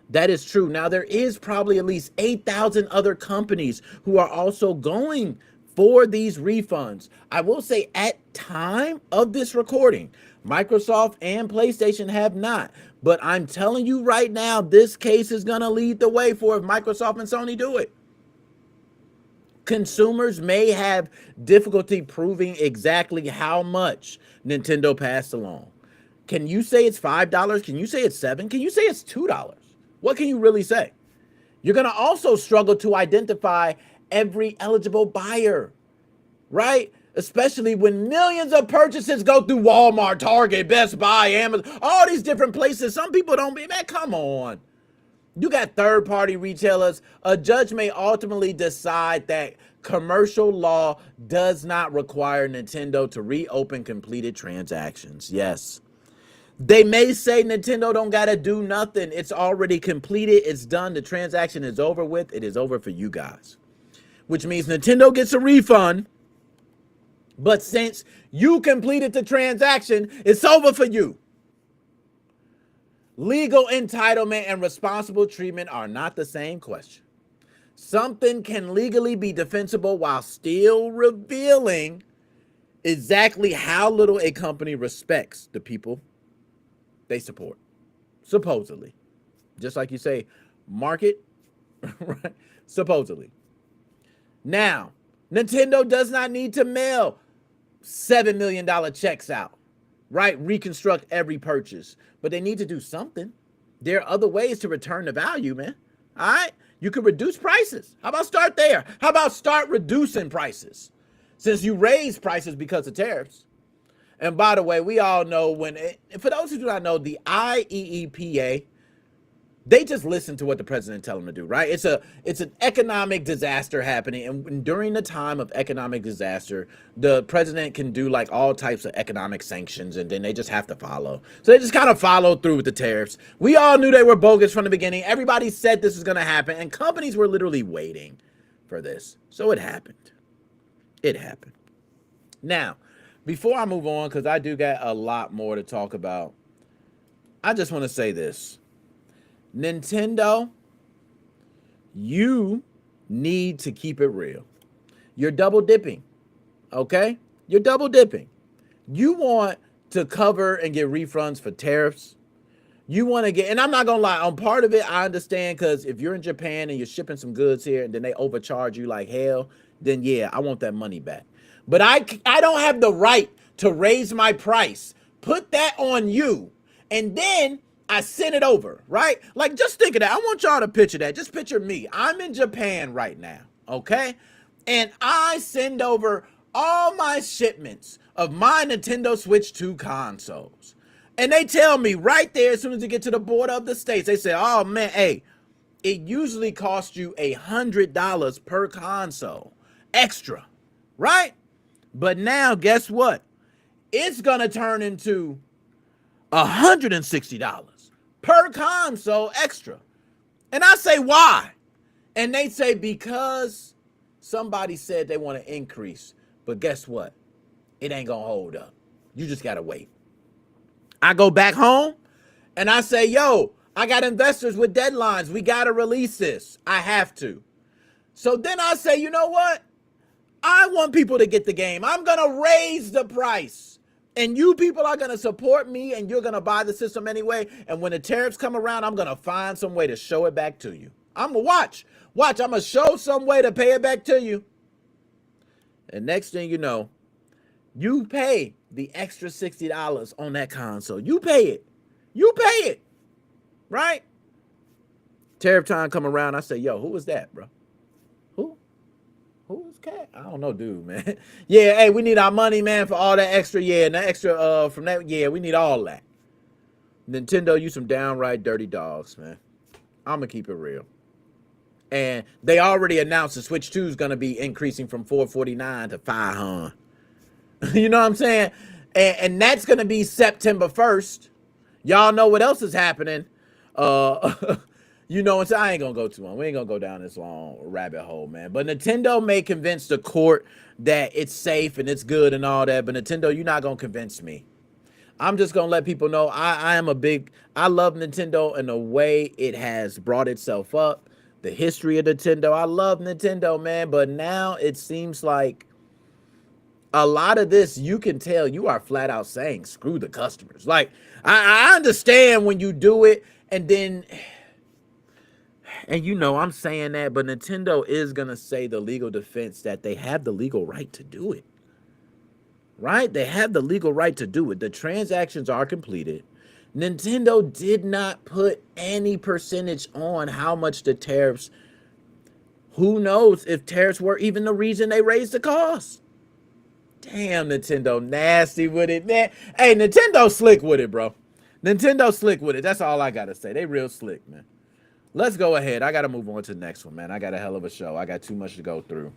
That is true. Now, there is probably at least 8,000 other companies who are also going for these refunds. I will say at time of this recording, Microsoft and PlayStation have not. But I'm telling you right now, this case is going to lead the way for if Microsoft and Sony do it. Consumers may have difficulty proving exactly how much Nintendo passed along. Can you say it's $5? Can you say it's $7? Can you say it's $2? What can you really say? You're going to also struggle to identify every eligible buyer, right? especially when millions of purchases go through Walmart, Target, Best Buy, Amazon, all these different places. Some people don't be, man, come on. You got third-party retailers. A judge may ultimately decide that commercial law does not require Nintendo to reopen completed transactions. Yes. They may say Nintendo don't got to do nothing. It's already completed. It's done. The transaction is over with. It is over for you guys. Which means Nintendo gets a refund. But since you completed the transaction, it's over for you. Legal entitlement and responsible treatment are not the same question. Something can legally be defensible while still revealing exactly how little a company respects the people they support. Supposedly. Just like you say, market, right? Supposedly. Now, Nintendo does not need to mail $7 million checks out, right? Reconstruct every purchase. But they need to do something. There are other ways to return the value, man. All right? You could reduce prices. How about start there? How about start reducing prices? Since you raise prices because of tariffs. And by the way, we all know for those who do not know, the IEEPA, they just listen to what the president tells them to do, right? It's an economic disaster happening. And during the time of economic disaster, the president can do like all types of economic sanctions, and then they just have to follow. So they just kind of follow through with the tariffs. We all knew they were bogus from the beginning. Everybody said this was going to happen, and companies were literally waiting for this. So it happened. It happened. Now, before I move on, because I do got a lot more to talk about, I just want to say this. Nintendo, you need to keep it real. You're double dipping, okay? You're double dipping. You want to cover and get refunds for tariffs. You want to get, and I'm not going to lie, on part of it, I understand, because if you're in Japan and you're shipping some goods here and then they overcharge you like hell, then yeah, I want that money back. But I don't have the right to raise my price. Put that on you. And then I sent it over, right? Like, just think of that. I want y'all to picture that. Just picture me. I'm in Japan right now, okay? And I send over all my shipments of my Nintendo Switch 2 consoles. And they tell me right there, as soon as you get to the border of the States, they say, oh, man, hey, it usually costs you $100 per console extra, right? But now, guess what? It's going to turn into $160 per console extra. And I say, why? And they say, because somebody said they want to increase. But guess what? It ain't going to hold up. You just got to wait. I go back home and I say, yo, I got investors with deadlines. We got to release this. I have to. So then I say, you know what? I want people to get the game. I'm going to raise the price. And you people are going to support me, and you're going to buy the system anyway. And when the tariffs come around, I'm going to find some way to show it back to you. I'm going to watch. I'm going to show some way to pay it back to you. And next thing you know, you pay the extra $60 on that console. You pay it. You pay it. Right? Tariff time come around. I say, yo, who was that, bro? Who's cat? I don't know, dude, man. Yeah, hey, we need our money, man, for all that extra. Yeah, and that extra from that. Yeah, we need all that. Nintendo, you some downright dirty dogs, man. I'm going to keep it real. And they already announced the Switch 2 is going to be increasing from $449 to $500. You know what I'm saying? And that's going to be September 1st. Y'all know what else is happening. You know, and so I ain't going to go too long. We ain't going to go down this long rabbit hole, man. But Nintendo may convince the court that it's safe and it's good and all that. But Nintendo, you're not going to convince me. I'm just going to let people know I love Nintendo and the way it has brought itself up. The history of Nintendo. I love Nintendo, man. But now it seems like a lot of this, you can tell you are flat out saying, screw the customers. Like, I understand when you do it and then... And you know, I'm saying that, but Nintendo is going to say the legal defense that they have the legal right to do it. Right? They have the legal right to do it. The transactions are completed. Nintendo did not put any percentage on how much the tariffs. Who knows if tariffs were even the reason they raised the cost? Damn, Nintendo nasty with it, man. Hey, Nintendo slick with it, bro. Nintendo slick with it. That's all I gotta say. They real slick, man. Let's go ahead. I gotta move on to the next one, man. I got a hell of a show. I got too much to go through.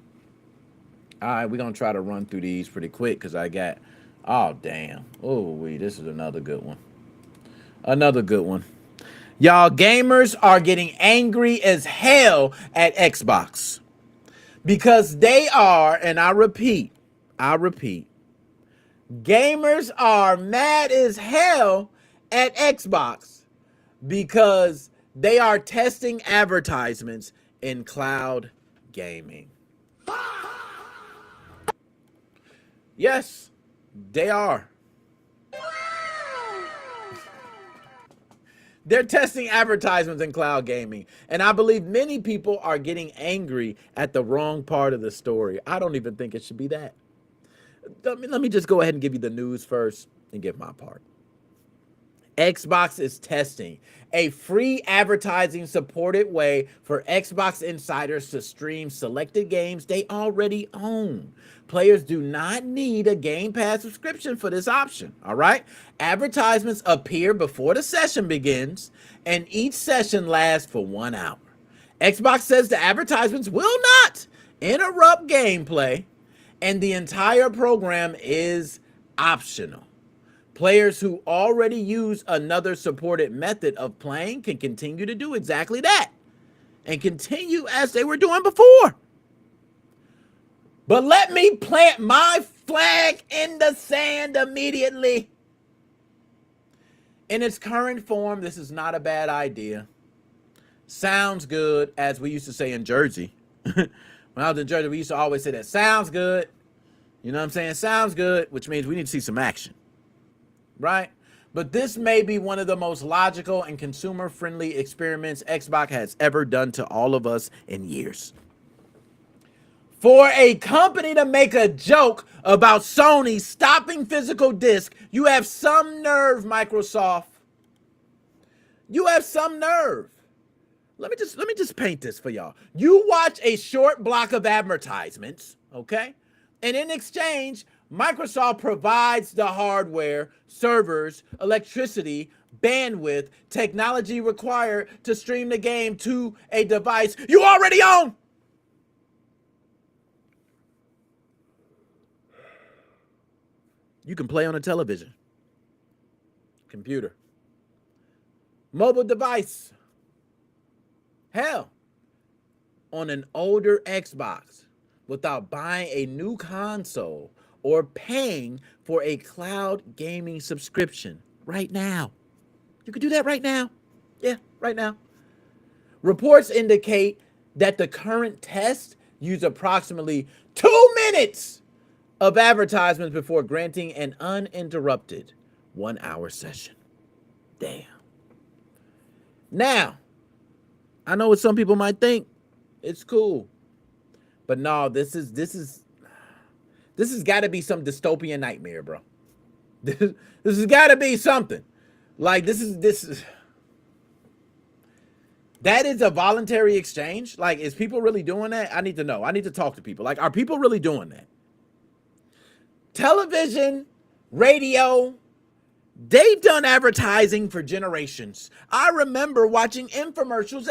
All right, we're gonna try to run through these pretty quick because I got, oh damn. Oh, this is another good one. Another good one. Y'all, gamers are getting angry as hell at Xbox because they are, and I repeat, gamers are mad as hell at Xbox because they are testing advertisements in cloud gaming. Yes, they are. They're testing advertisements in cloud gaming. And I believe many people are getting angry at the wrong part of the story. I don't even think it should be that. Let me just go ahead and give you the news first and give my part. Xbox is testing a free advertising supported way for Xbox insiders to stream selected games they already own. Players do not need a Game Pass subscription for this option, all right? Advertisements appear before the session begins, and each session lasts for 1 hour. Xbox says the advertisements will not interrupt gameplay, and the entire program is optional. Players who already use another supported method of playing can continue to do exactly that and continue as they were doing before. But let me plant my flag in the sand immediately. In its current form, this is not a bad idea. Sounds good, as we used to say in Jersey. When I was in Jersey, we used to always say that. Sounds good. You know what I'm saying? Sounds good, which means we need to see some action. Right? But this may be one of the most logical and consumer-friendly experiments Xbox has ever done to all of us in years. For a company to make a joke about Sony stopping physical disc, you have some nerve, Microsoft. You have some nerve. Let me just paint this for y'all. You watch a short block of advertisements, okay? And in exchange, Microsoft provides the hardware, servers, electricity, bandwidth, technology required to stream the game to a device you already own. You can play on a television, computer, mobile device, hell, on an older Xbox without buying a new console or paying for a cloud gaming subscription right now. You could do that right now. Yeah, right now. Reports indicate that the current test used approximately 2 minutes of advertisements before granting an uninterrupted 1 hour session. Damn. Now, I know what some people might think. It's cool. But no, this has got to be some dystopian nightmare, bro. This has got to be something. Like this is that is a voluntary exchange. Like, is people really doing that? I need to know. I need to talk to people. Like, are people really doing that? Television, radio, they've done advertising for generations. I remember watching infomercials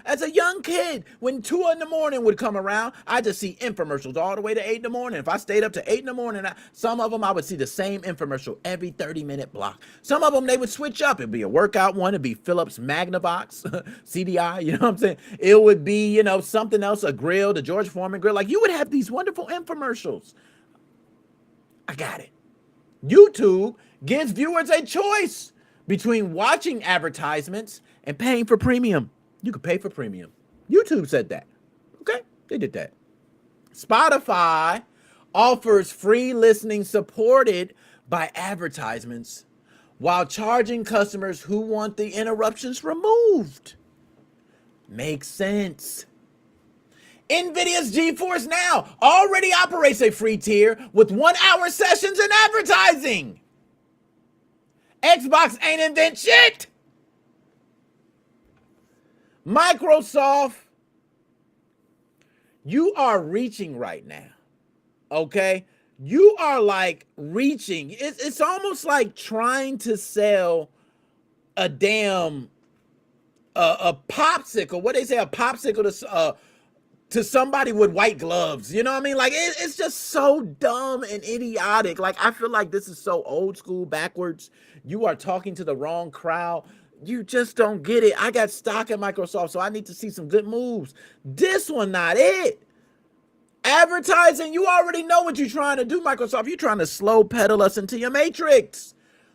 as a young kid. When 2 in the morning would come around, I just see infomercials all the way to 8 in the morning. If I stayed up to 8 in the morning, some of them I would see the same infomercial every 30-minute block. Some of them they would switch up. It'd be a workout one. It'd be Philips Magnavox CDI. You know what I'm saying? It would be, you know, something else, a grill, the George Foreman grill. Like, you would have these wonderful infomercials. I got it. YouTube gives viewers a choice between watching advertisements and paying for premium. You could pay for premium. YouTube said that. Okay, they did that. Spotify offers free listening supported by advertisements while charging customers who want the interruptions removed. Makes sense. NVIDIA's GeForce Now already operates a free tier with 1 hour sessions and advertising. Xbox ain't invent shit. Microsoft, you are reaching right now, okay? You are like reaching. It's almost like trying to sell a damn a popsicle. What they say, a popsicle to somebody with white gloves. You know what I mean? Like it's just so dumb and idiotic. Like I feel like this is so old school, backwards. You are talking to the wrong crowd. You just don't get it. I got stock in Microsoft, so I need to see some good moves. This one, not it. Advertising, you already know what you're trying to do, Microsoft. You're trying to slow pedal us into your matrix.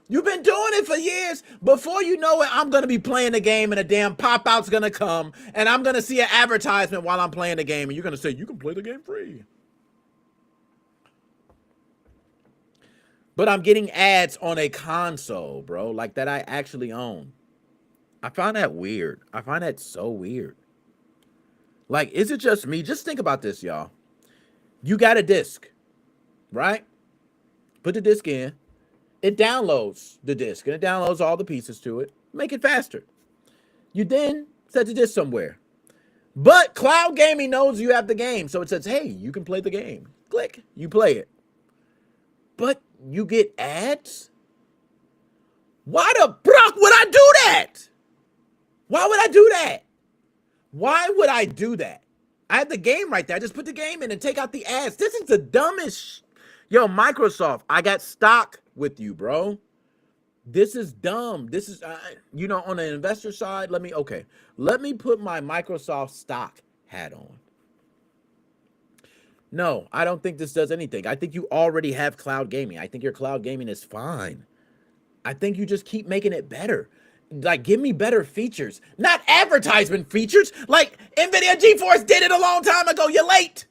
You've been doing it for years. Before you know it, I'm going to be playing the game and a damn pop-out's going to come and I'm going to see an advertisement while I'm playing the game and you're going to say, you can play the game free. But I'm getting ads on a console, bro, like that I actually own. I find that weird. I find that so weird. Like, is it just me? Just think about this, y'all. You got a disc, right? Put the disc in. It downloads the disc, and it downloads all the pieces to it. Make it faster. You then set the disc somewhere. But cloud gaming knows you have the game, so it says, hey, you can play the game. Click, you play it. But you get ads? Why the fuck would I do that? Why would I do that? Why would I do that? I have the game right there. I just put the game in and take out the ads. This is the dumbest. Yo, Microsoft, I got stock with you, bro. This is dumb. This is, you know, on the investor side, let me put my Microsoft stock hat on. No, I don't think this does anything. I think you already have cloud gaming. I think your cloud gaming is fine. I think you just keep making it better. Like, give me better features, not advertisement features. Like NVIDIA GeForce did it a long time ago. You're late.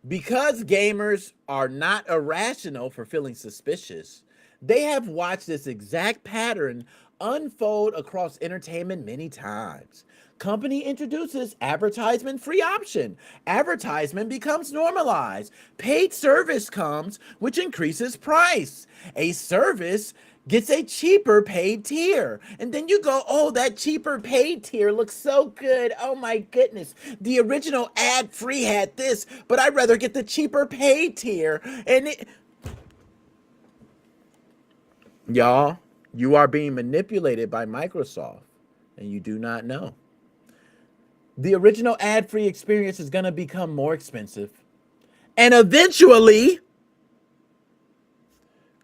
Because gamers are not irrational for feeling suspicious, they have watched this exact pattern unfold across entertainment many times. Company introduces advertisement-free option. Advertisement becomes normalized. Paid service comes, which increases price. A service gets a cheaper paid tier. And then you go, oh, that cheaper paid tier looks so good. Oh my goodness. The original ad-free had this, but I'd rather get the cheaper paid tier. And y'all, you are being manipulated by Microsoft, and you do not know. The original ad-free experience is going to become more expensive. And eventually,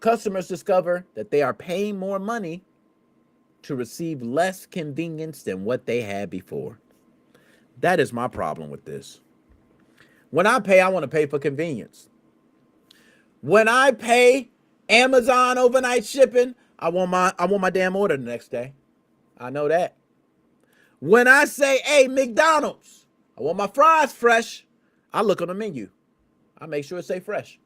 customers discover that they are paying more money to receive less convenience than what they had before. That is my problem with this. When I pay, I want to pay for convenience. When I pay Amazon overnight shipping, I want my damn order the next day. I know that. When I say, hey, McDonald's, I want my fries fresh, I look on the menu. I make sure it say fresh.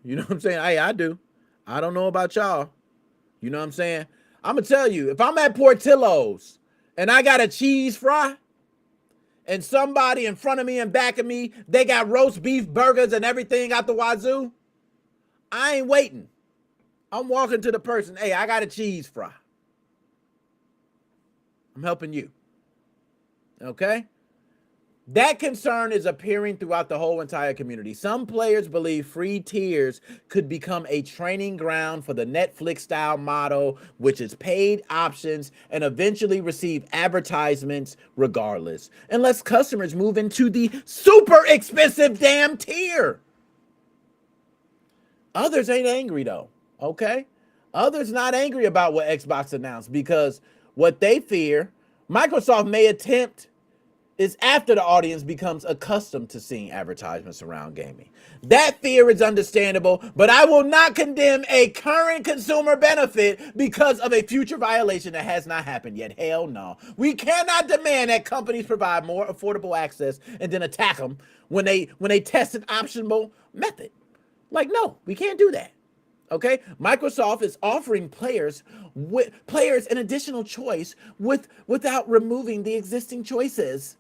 You know what I'm saying? Hey, I do. I don't know about y'all. You know what I'm saying? I'm going to tell you, if I'm at Portillo's and I got a cheese fry and somebody in front of me and back of me, they got roast beef burgers and everything out the wazoo, I ain't waiting. I'm walking to the person, hey, I got a cheese fry. I'm helping you. Okay? That concern is appearing throughout the whole entire community. Some players believe free tiers could become a training ground for the Netflix-style model, which is paid options and eventually receive advertisements regardless, unless customers move into the super expensive damn tier. Others ain't angry though, okay? Others not angry about what Xbox announced because what they fear, Microsoft may attempt, is after the audience becomes accustomed to seeing advertisements around gaming. That fear is understandable, but I will not condemn a current consumer benefit because of a future violation that has not happened yet. Hell no. We cannot demand that companies provide more affordable access and then attack them when they test an optional method. Like, no, we can't do that. Okay, Microsoft is offering players an additional choice without removing the existing choices.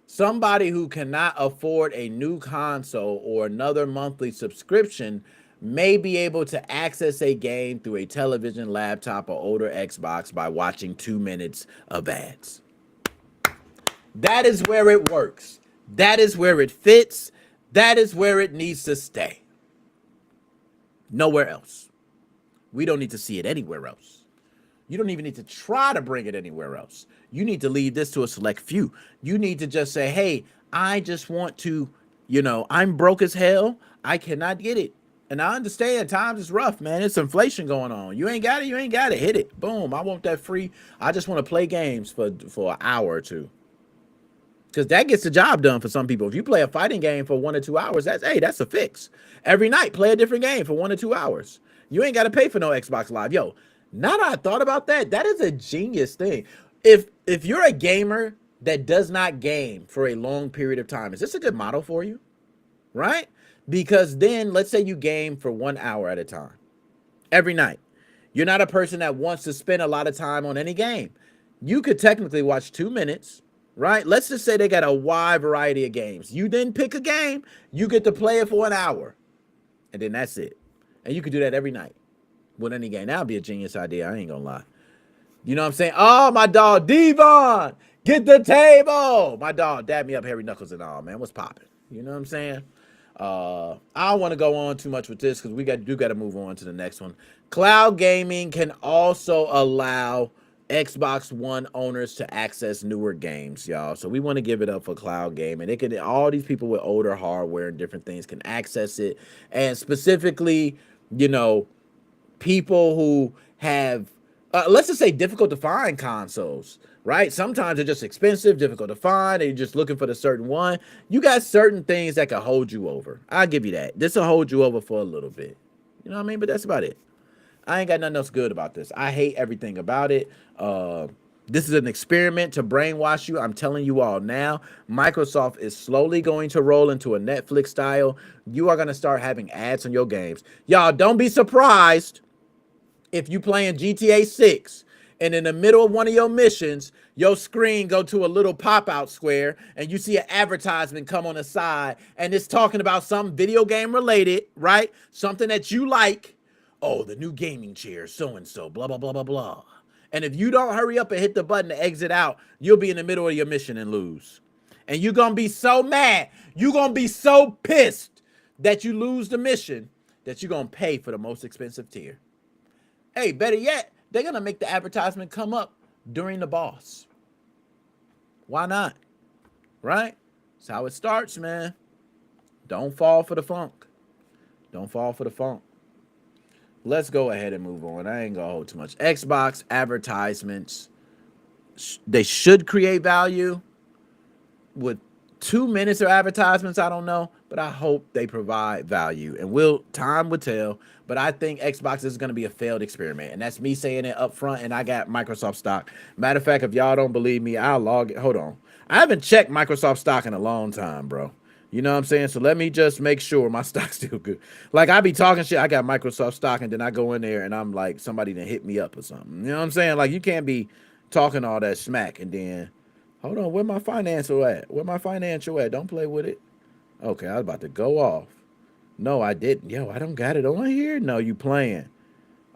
Somebody who cannot afford a new console or another monthly subscription may be able to access a game through a television, laptop, or older Xbox by watching 2 minutes of ads. That is where it works. That is where it fits. That is where it needs to stay. Nowhere else. We don't need to see it anywhere else. You don't even need to try to bring it anywhere else. You need to leave this to a select few. You need to just say, hey, I just want to, I'm broke as hell. I cannot get it. And I understand times is rough, man. It's inflation going on. You ain't got it. You ain't got it. Hit it. Boom. I want that free. I just want to play games for an hour or two. Because that gets the job done for some people. If you play a fighting game for 1 or 2 hours, that's a fix. Every night, play a different game for 1 or 2 hours. You ain't got to pay for no Xbox Live. Yo, now that I thought about that, that is a genius thing. If you're a gamer that does not game for a long period of time, is this a good model for you? Right? Because then, let's say you game for 1 hour at a time. Every night. You're not a person that wants to spend a lot of time on any game. You could technically watch 2 minutes. Right? Let's just say they got a wide variety of games. You then pick a game, you get to play it for an hour. And then that's it. And you could do that every night with any game. That would be a genius idea. I ain't gonna lie. You know what I'm saying? Oh, my dog, Devon, get the table. My dog dabbed me up, hairy knuckles and all, man. What's popping? You know what I'm saying? I don't want to go on too much with this because we got to move on to the next one. Cloud gaming can also allow Xbox One owners to access newer games, y'all. So we want to give it up for cloud gaming. It can, all these people with older hardware and different things can access it. And specifically, people who have, let's just say, difficult to find consoles, right? Sometimes they're just expensive, difficult to find, and you're just looking for the certain one. You got certain things that can hold you over. I'll give you that. This will hold you over for a little bit. You know what I mean? But that's about it. I ain't got nothing else good about this. I hate everything about it. This is an experiment to brainwash you. I'm telling you all now, Microsoft is slowly going to roll into a Netflix style. You are going to start having ads on your games. Y'all, don't be surprised if you playing GTA 6 and in the middle of one of your missions, your screen go to a little pop-out square and you see an advertisement come on the side and it's talking about some video game related, right? Something that you like. Oh, the new gaming chair, so-and-so, blah, blah, blah, blah, blah. And if you don't hurry up and hit the button to exit out, you'll be in the middle of your mission and lose. And you're going to be so mad, you're going to be so pissed that you lose the mission that you're going to pay for the most expensive tier. Hey, better yet, they're going to make the advertisement come up during the boss. Why not? Right? That's how it starts, man. Don't fall for the funk. Don't fall for the funk. Let's go ahead and move on. I ain't gonna hold too much. Xbox advertisements. They should create value. With 2 minutes of advertisements, I don't know. But I hope they provide value. And time will tell. But I think Xbox is going to be a failed experiment. And that's me saying it up front. And I got Microsoft stock. Matter of fact, if y'all don't believe me, I'll log it. Hold on. I haven't checked Microsoft stock in a long time, bro. You know what I'm saying? So let me just make sure my stock's still good. Like, I be talking shit. I got Microsoft stock, and then I go in there, and I'm like, somebody done hit me up or something. You know what I'm saying? Like, you can't be talking all that smack, and then, hold on, where my financial at? Where my financial at? Don't play with it. Okay, I was about to go off. No, I didn't. Yo, I don't got it on here? No, you playing.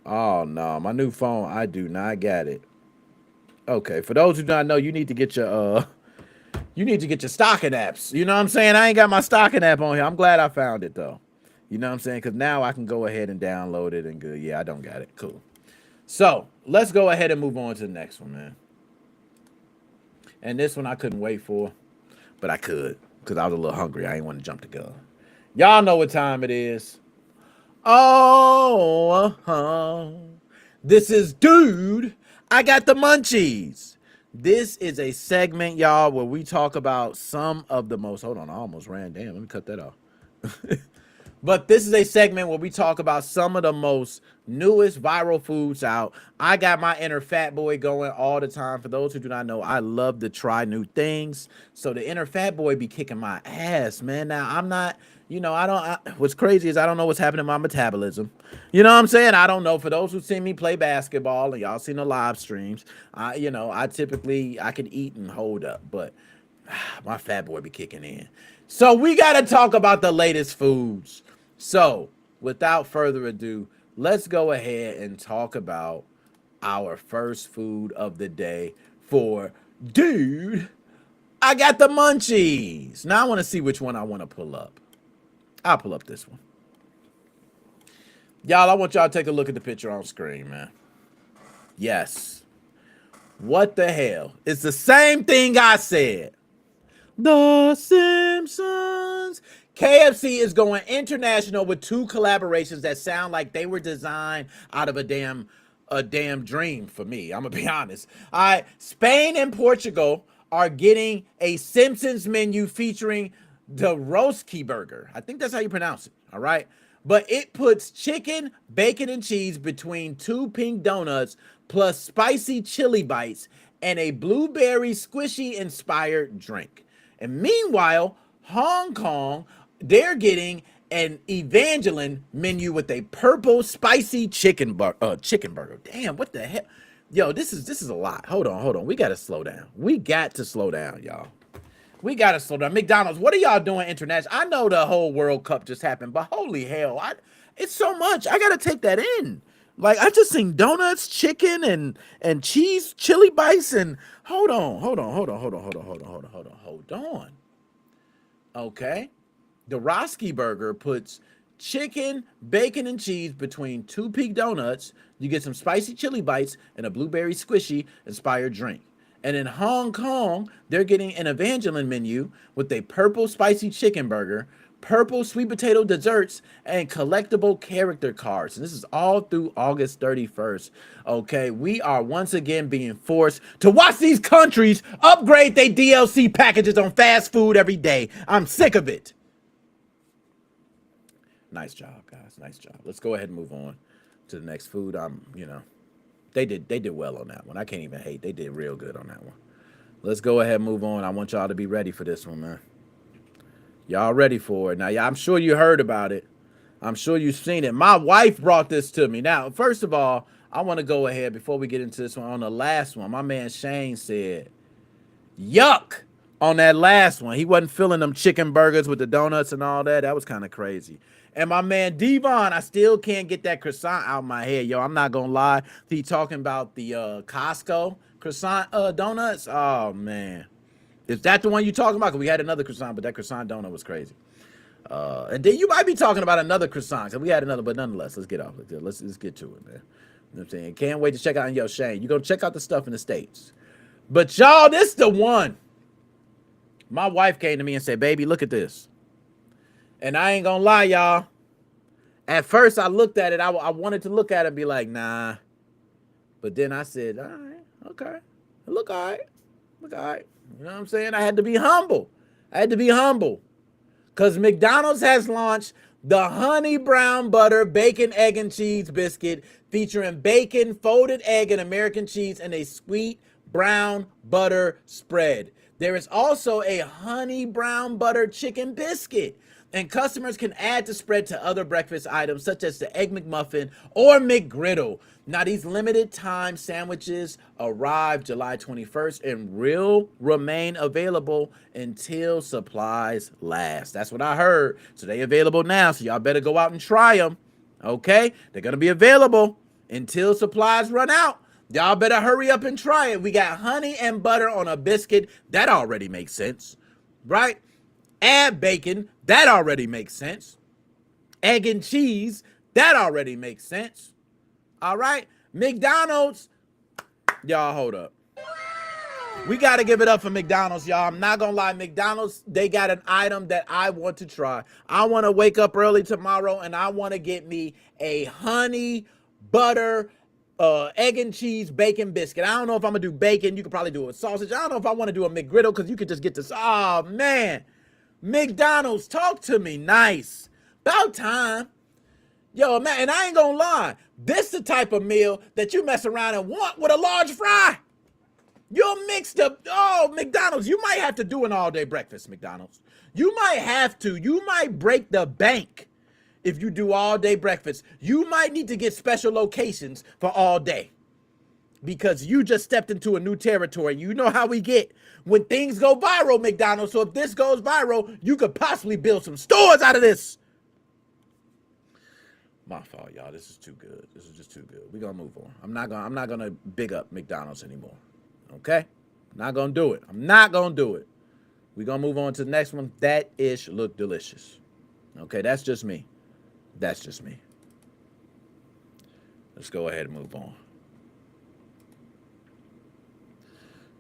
Oh, no, my new phone, I do not got it. Okay, for those who don't know, you need to get your, stocking apps. You know what I'm saying? I ain't got my stocking app on here. I'm glad I found it, though. You know what I'm saying? Because now I can go ahead and download it and good. Yeah, I don't got it. Cool. So, let's go ahead and move on to the next one, man. And this one I couldn't wait for, but I could because I was a little hungry. I ain't want to jump the gun. Y'all know what time it is. This is Dude, I Got the Munchies. This is a segment, y'all, where we talk about some of the most... Hold on, I almost ran. Damn, let me cut that off. But this is a segment where we talk about some of the most newest viral foods out. I got my inner fat boy going all the time. For those who do not know, I love to try new things. So the inner fat boy be kicking my ass, man. Now, I'm not... what's crazy is I don't know what's happening to my metabolism. You know what I'm saying? I don't know. For those who see me play basketball and y'all seen the live streams, I can eat and hold up, but my fat boy be kicking in. So we got to talk about the latest foods. So without further ado, let's go ahead and talk about our first food of the day for Dude, I got the Munchies. Now I want to see which one I want to pull up. I'll pull up this one. Y'all, I want y'all to take a look at the picture on screen, man. Yes. What the hell? It's the same thing I said. The Simpsons. KFC is going international with 2 collaborations that sound like they were designed out of a damn dream for me. I'm gonna be honest. All right, Spain and Portugal are getting a Simpsons menu featuring the Roski burger. I think that's how you pronounce it. All right. But it puts chicken, bacon, and cheese between 2 pink donuts plus spicy chili bites and a blueberry squishy inspired drink. And meanwhile, Hong Kong, they're getting an Evangeline menu with a purple spicy chicken burger. Damn, what the hell? Yo, this is a lot. Hold on. We got to slow down. We got to slow down, y'all. We got to slow down. McDonald's, what are y'all doing international? I know the whole World Cup just happened, but holy hell, it's so much. I got to take that in. Like, I just seen donuts, chicken, and cheese, chili bites, and hold on. Okay. The Roski burger puts chicken, bacon, and cheese between 2 pink donuts. You get some spicy chili bites and a blueberry squishy inspired drink. And in Hong Kong, they're getting an Evangeline menu with a purple spicy chicken burger, purple sweet potato desserts, and collectible character cards. And this is all through August 31st. Okay, we are once again being forced to watch these countries upgrade their DLC packages on fast food every day. I'm sick of it. Nice job, guys. Nice job. Let's go ahead and move on to the next food. They did well on that one. I can't even hate. They did real good on that one. Let's go ahead and move on. I want y'all to be ready for this one, man. Y'all ready for it. Now, I'm sure you heard about it. I'm sure you've seen it. My wife brought this to me. Now, first of all, I want to go ahead before we get into this one. On the last one, my man Shane said, yuck, on that last one. He wasn't feeling them chicken burgers with the donuts and all that. That was kind of crazy. And my man Devon, I still can't get that croissant out of my head. Yo, I'm not going to lie. He talking about the Costco croissant donuts. Oh, man. Is that the one you talking about? Because we had another croissant, but that croissant donut was crazy. And then you might be talking about another croissant. Because we had another, but nonetheless, let's get off. Let's get to it, man. You know what I'm saying? Can't wait to check out. Yo, Shane, you're going to check out the stuff in the States. But y'all, this the one. My wife came to me and said, baby, look at this. And I ain't gonna lie, y'all. At first, I looked at it. I wanted to look at it and be like, nah. But then I said, all right, okay. Look all right. Look all right. You know what I'm saying? I had to be humble. Because McDonald's has launched the honey brown butter bacon, egg, and cheese biscuit featuring bacon, folded egg, and American cheese and a sweet brown butter spread. There is also a honey brown butter chicken biscuit. And customers can add the spread to other breakfast items such as the Egg McMuffin or McGriddle. Now, these limited time sandwiches arrive July 21st and will remain available until supplies last. That's what I heard. So they available now. So y'all better go out and try them. Okay? They're going to be available until supplies run out. Y'all better hurry up and try it. We got honey and butter on a biscuit. That already makes sense, right? Add bacon, that already makes sense. Egg and cheese, that already makes sense. All right, McDonald's, y'all hold up. We got to give it up for McDonald's, y'all. I'm not going to lie, McDonald's, they got an item that I want to try. I want to wake up early tomorrow and I want to get me a honey butter egg and cheese bacon biscuit. I don't know if I'm going to do bacon. You could probably do it with sausage. I don't know if I want to do a McGriddle because you could just get this. Oh, man. McDonald's, talk to me nice. About time. Yo, man, and I ain't gonna lie. This the type of meal that you mess around and want with a large fry. You're mixed up. Oh, McDonald's, you might have to do an all-day breakfast, McDonald's. You might have to. You might break the bank if you do all-day breakfast. You might need to get special locations for all day. Because you just stepped into a new territory. You know how we get when things go viral, McDonald's. So if this goes viral, you could possibly build some stores out of this. My fault, y'all. This is too good. This is just too good. We're gonna move on. I'm not gonna big up McDonald's anymore. Okay? Not gonna do it. I'm not gonna do it. We're going to move on to the next one. That ish look delicious. Okay, that's just me. That's just me. Let's go ahead and move on.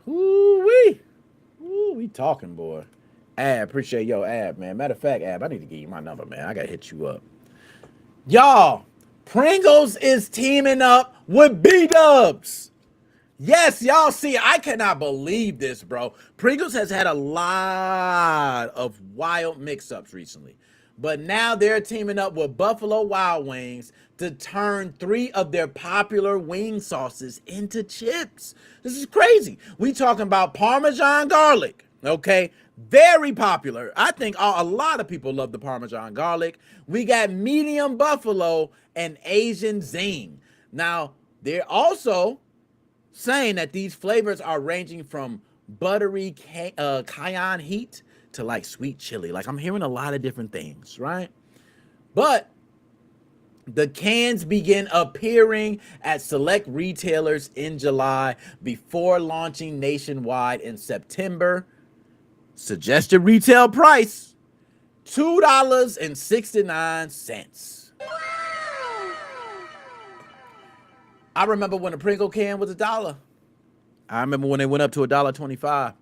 Ooh-wee. Ooh, we talking, boy. Ab, appreciate yo, Ab, man. Matter of fact, Ab, I need to give you my number, man. I got to hit you up. Y'all, Pringles is teaming up with B-Dubs. Yes, y'all see, I cannot believe this, bro. Pringles has had a lot of wild mix-ups recently. But now they're teaming up with Buffalo Wild Wings to turn 3 of their popular wing sauces into chips. This is crazy. We talking about Parmesan garlic, okay? Very popular. I think a lot of people love the Parmesan garlic. We got medium buffalo and Asian zing. Now, they're also saying that these flavors are ranging from buttery cayenne heat to like sweet chili. Like, I'm hearing a lot of different things, right? But the cans begin appearing at select retailers in July before launching nationwide in September. Suggested retail price, $2.69. I remember when a Pringle can was $1. I remember when they went up to $1.25.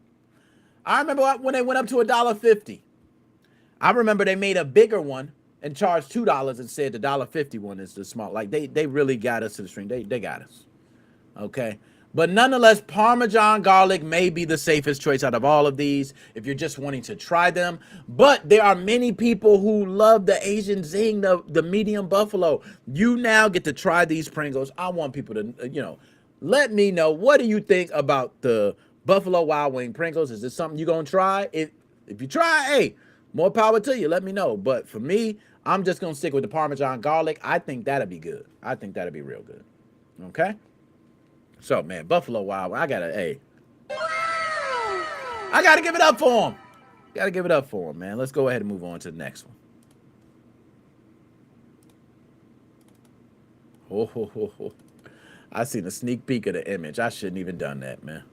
I remember when they went up to $1.50. I remember they made a bigger one and charged $2 and said the $1.50 one is the small. Like, they really got us to the string. They got us. Okay. But nonetheless, Parmesan garlic may be the safest choice out of all of these if you're just wanting to try them. But there are many people who love the Asian zing, the medium buffalo. You now get to try these Pringles. I want people to, let me know, what do you think about the Buffalo Wild Wing Pringles? Is this something you're going to try? If you try, hey, more power to you. Let me know. But for me, I'm just going to stick with the Parmesan garlic. I think that'll be good. I think that'll be real good. Okay? So, man, Buffalo Wild Wing, I got to give it up for him. Got to give it up for him, man. Let's go ahead and move on to the next one. Oh. I seen a sneak peek of the image. I shouldn't even done that, man.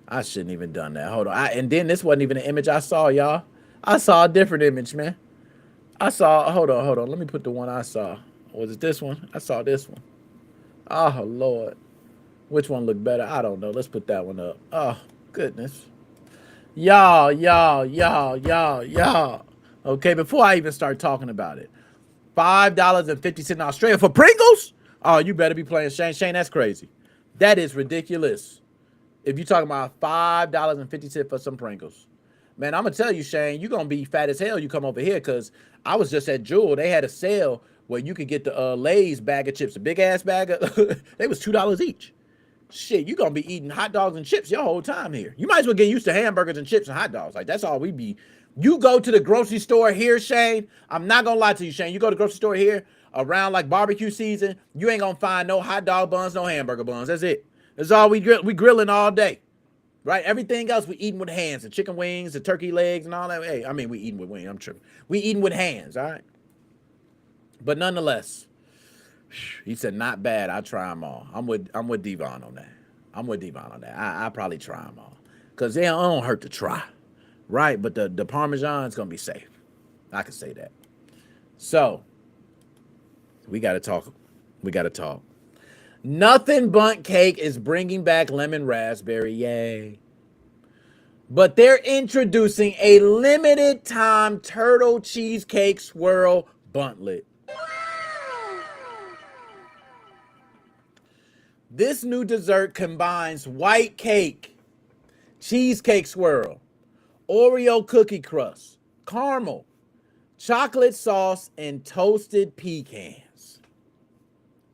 I shouldn't even done that. Hold on. And then this wasn't even an image I saw, y'all. I saw a different image, man. Hold on. Let me put the one I saw. Was it this one? I saw this one. Oh, Lord. Which one looked better? I don't know. Let's put that one up. Oh, goodness. Y'all. Okay, before I even start talking about it, $5.50 in Australia for Pringles? Oh, you better be playing, Shane. Shane, that's crazy. That is ridiculous. If you're talking about $5.50 for some Pringles. Man, I'm going to tell you, Shane, you're going to be fat as hell you come over here, because I was just at Jewel. They had a sale where you could get the Lay's bag of chips, a big-ass bag of, they was $2 each. Shit, you're going to be eating hot dogs and chips your whole time here. You might as well get used to hamburgers and chips and hot dogs. Like, that's all we be. You go to the grocery store here, Shane. I'm not going to lie to you, Shane. You go to the grocery store here around, like, barbecue season, you ain't going to find no hot dog buns, no hamburger buns. That's it. That's all we grilling all day. Right? Everything else we eating with hands. The chicken wings, the turkey legs, and all that. Hey, I mean, we eating with wings. I'm tripping. We eating with hands, all right? But nonetheless, he said, not bad. I'll try them all. I'm with Devon on that. I probably try them all. Because they don't hurt to try. Right? But the Parmesan is going to be safe. I can say that. So, we got to talk. Nothing Bundt Cake is bringing back lemon raspberry. Yay. But they're introducing a limited time turtle cheesecake swirl buntlet. This new dessert combines white cake, cheesecake swirl, Oreo cookie crust, caramel, chocolate sauce, and toasted pecans.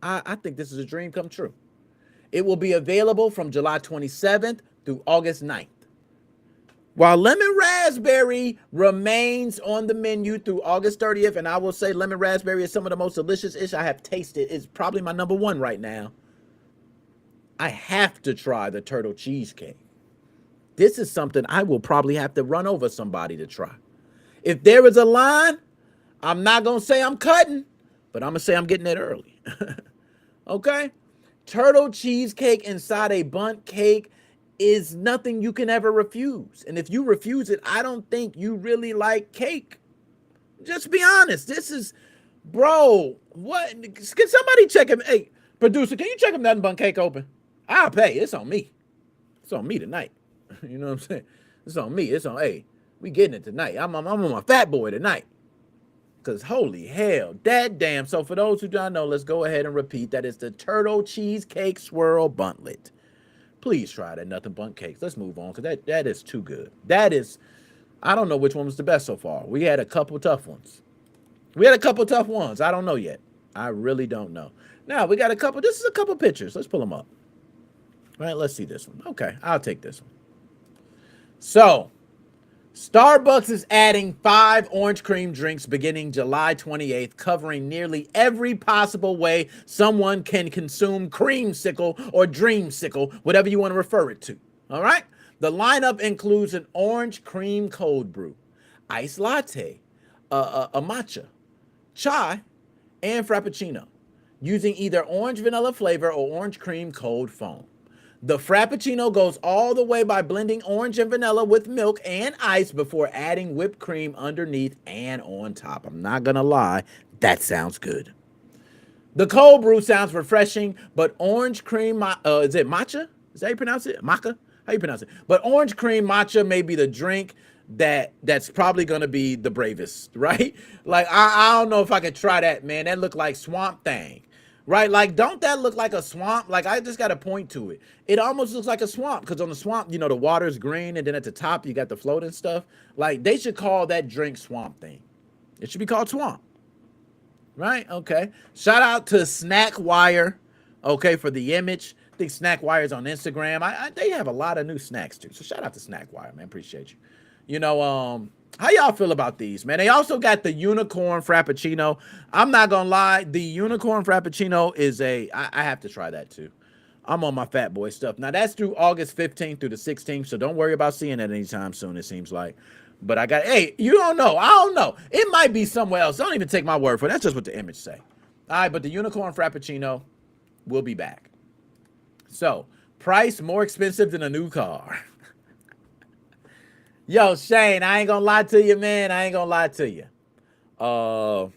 I think this is a dream come true. It will be available from July 27th through August 9th. While lemon raspberry remains on the menu through August 30th, and I will say lemon raspberry is some of the most delicious-ish I have tasted. It's probably my number one right now. I have to try the turtle cheesecake. This is something I will probably have to run over somebody to try. If there is a line, I'm not going to say I'm cutting, but I'm going to say I'm getting it early. Okay? Turtle cheesecake inside a Bundt cake is nothing you can ever refuse. And if you refuse it, I don't think you really like cake. Just be honest. This is, bro, what? Can somebody check him? Hey, producer, can you check him nothing but cake open? I'll pay. It's on me. It's on me tonight. You know what I'm saying? It's on me. It's on, hey, we getting it tonight. I'm on my fat boy tonight. Because holy hell, that damn. So for those who don't know, let's go ahead and repeat. That is the turtle cheesecake swirl buntlet. Please try that nothing but cakes. Let's move on because that is too good. That is, I don't know which one was the best so far. We had a couple tough ones. I don't know yet. I really don't know. Now we got a couple. This is a couple pictures. Let's pull them up. All right, let's see this one. Okay, I'll take this one. So, Starbucks is adding 5 orange cream drinks beginning July 28th, covering nearly every possible way someone can consume creamsicle or dreamsicle, whatever you want to refer it to. All right? The lineup includes an orange cream cold brew, iced latte, a matcha, chai, and frappuccino, using either orange vanilla flavor or orange cream cold foam. The frappuccino goes all the way by blending orange and vanilla with milk and ice before adding whipped cream underneath and on top. I'm not gonna lie, that sounds good. The cold brew sounds refreshing, but orange cream, is it matcha? Is that how you pronounce it? Maca? How you pronounce it? But orange cream matcha may be the drink that's probably gonna be the bravest, right? Like, I don't know if I could try that, man. That looked like Swamp Thing. Right? Like, don't that look like a swamp? Like, I just got to point to it. It almost looks like a swamp because on the swamp, you know, the water's green and then at the top, you got the floating stuff. Like, they should call that drink Swamp Thing. It should be called Swamp. Right? Okay. Shout out to Snack Wire, okay, for the image. I think Snack Wire's on Instagram. They have a lot of new snacks, too. So shout out to Snack Wire, man. Appreciate you. You know, how y'all feel about these, man? They also got the unicorn frappuccino. I'm not gonna lie, the unicorn frappuccino is I have to try that too. I'm on my fat boy stuff. Now that's through August 15th through the 16th, so don't worry about seeing that anytime soon, it seems like. But I got, hey, you don't know. I don't know. It might be somewhere else. Don't even take my word for it. That's just what the image say. All right, but the unicorn frappuccino will be back. So, price more expensive than a new car. Yo, Shane, I ain't gonna lie to you, man. I ain't gonna lie to you. It's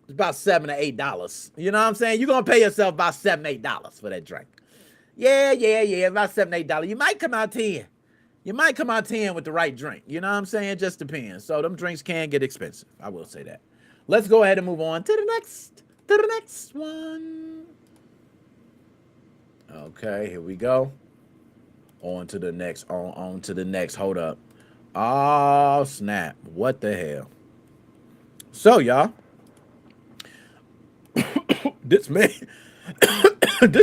about $7 to $8. You know what I'm saying? You're gonna pay yourself about $7, $8 for that drink. Yeah, about $7, $8. You might come out 10. You might come out 10 with the right drink. You know what I'm saying? It just depends. So them drinks can get expensive. I will say that. Let's go ahead and move on to the next one. Okay, here we go. On to the next. Hold up. Oh, snap. What the hell? So, y'all. This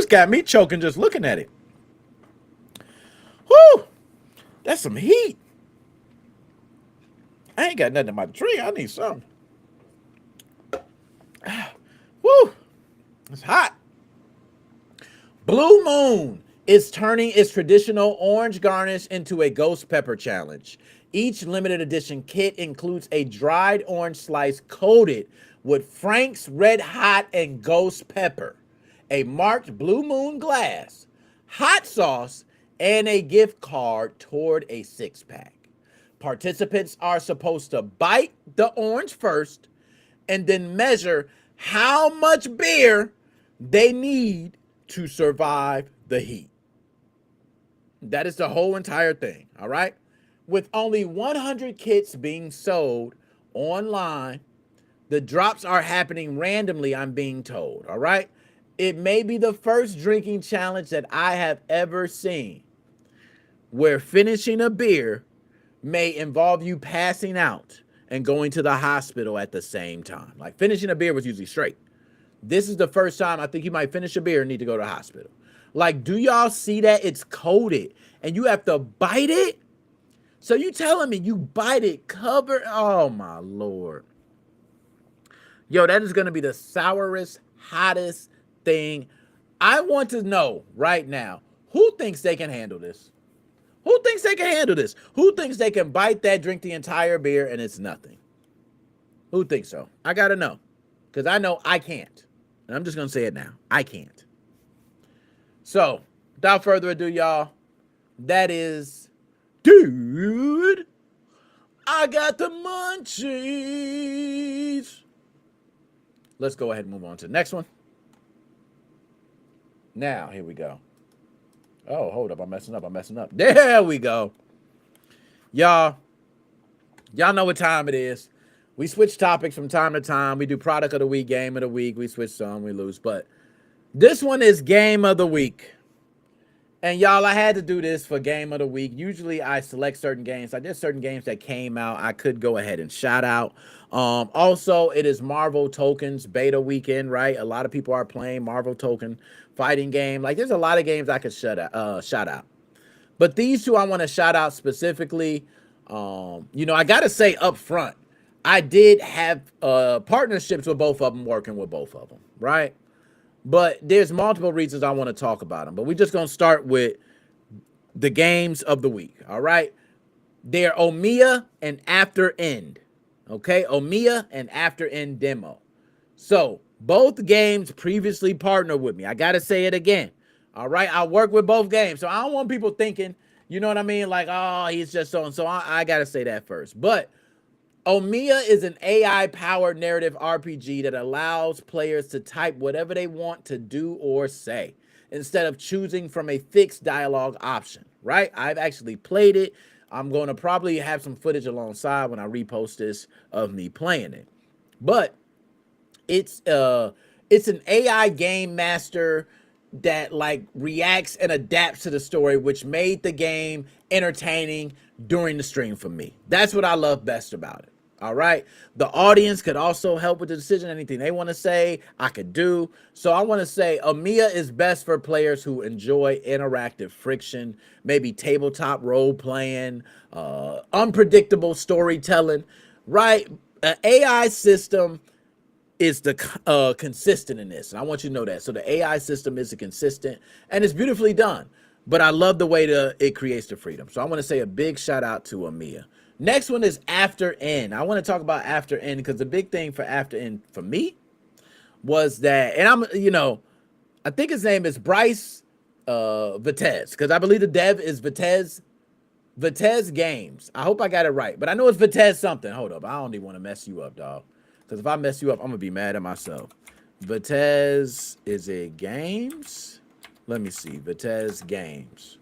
got me choking just looking at it. Whoo! That's some heat. I ain't got nothing in my drink. I need something. Woo! It's hot. Blue Moon is turning its traditional orange garnish into a ghost pepper challenge. Each limited edition kit includes a dried orange slice coated with Frank's Red Hot and Ghost Pepper, a marked Blue Moon glass, hot sauce, and a gift card toward a 6-pack. Participants are supposed to bite the orange first and then measure how much beer they need to survive the heat. That is the whole entire thing, all right? With only 100 kits being sold online, the drops are happening randomly, I'm being told, all right? It may be the first drinking challenge that I have ever seen where finishing a beer may involve you passing out and going to the hospital at the same time. Like, finishing a beer was usually straight. This is the first time I think you might finish a beer and need to go to the hospital. Like, do y'all see that? It's coated and you have to bite it? So you telling me you bite it covered? Oh my Lord. Yo, that is going to be the sourest, hottest thing. I want to know right now, who thinks they can handle this? Who thinks they can handle this? Who thinks they can bite that, drink the entire beer, and it's nothing? Who thinks so? I got to know. Because I know I can't. And I'm just going to say it now. I can't. So, without further ado, y'all, That is, dude, I got the munchies. Let's go ahead and move on to the next one. Now, here we go. Oh, hold up. I'm messing up. There we go. Y'all know what time it is. We switch topics from time to time. We do product of the week, game of the week. We switch some, we lose. But this one is game of the week. And y'all, I had to do this for game of the week. Usually I select certain games. Like there's certain games that came out I could go ahead and shout out. Also, it is Marvel Tokens beta weekend, right? A lot of people are playing Marvel Token fighting game. Like there's a lot of games I could shout out. But these two I want to shout out specifically. I got to say up front, I did have partnerships with both of them, working with both of them, right? But there's multiple reasons I want to talk about them. But we're just going to start with the games of the week, all right? They're OMEA and After End, okay? OMEA and After End demo. So both games previously partnered with me. I got to say it again, all right? I work with both games. So I don't want people thinking, you know what I mean? Like, oh, he's just so-and-so. I got to say that first. But OMEA is an AI-powered narrative RPG that allows players to type whatever they want to do or say instead of choosing from a fixed dialogue option, right? I've actually played it. I'm going to probably have some footage alongside when I repost this of me playing it. But it's an AI game master that like reacts and adapts to the story, which made the game entertaining during the stream for me. That's what I love best about it. All right. The audience could also help with the decision. Anything they want to say, I could do. So I want to say OMEA is best for players who enjoy interactive friction, maybe tabletop role playing, unpredictable storytelling, right? An AI system is the consistent in this. And I want you to know that. So the AI system is consistent and it's beautifully done. But I love the way it creates the freedom. So I want to say a big shout out to OMEA. Next one is After End. I want to talk about After End because the big thing for After End for me was that, and I think his name is Bryce Vitez, because I believe the dev is Vitez Games. I hope I got it right, but I know it's Vitez something. Hold up. I don't even want to mess you up, dog. Because if I mess you up, I'm going to be mad at myself. Vitez, is it Games? Let me see. Vitez Games.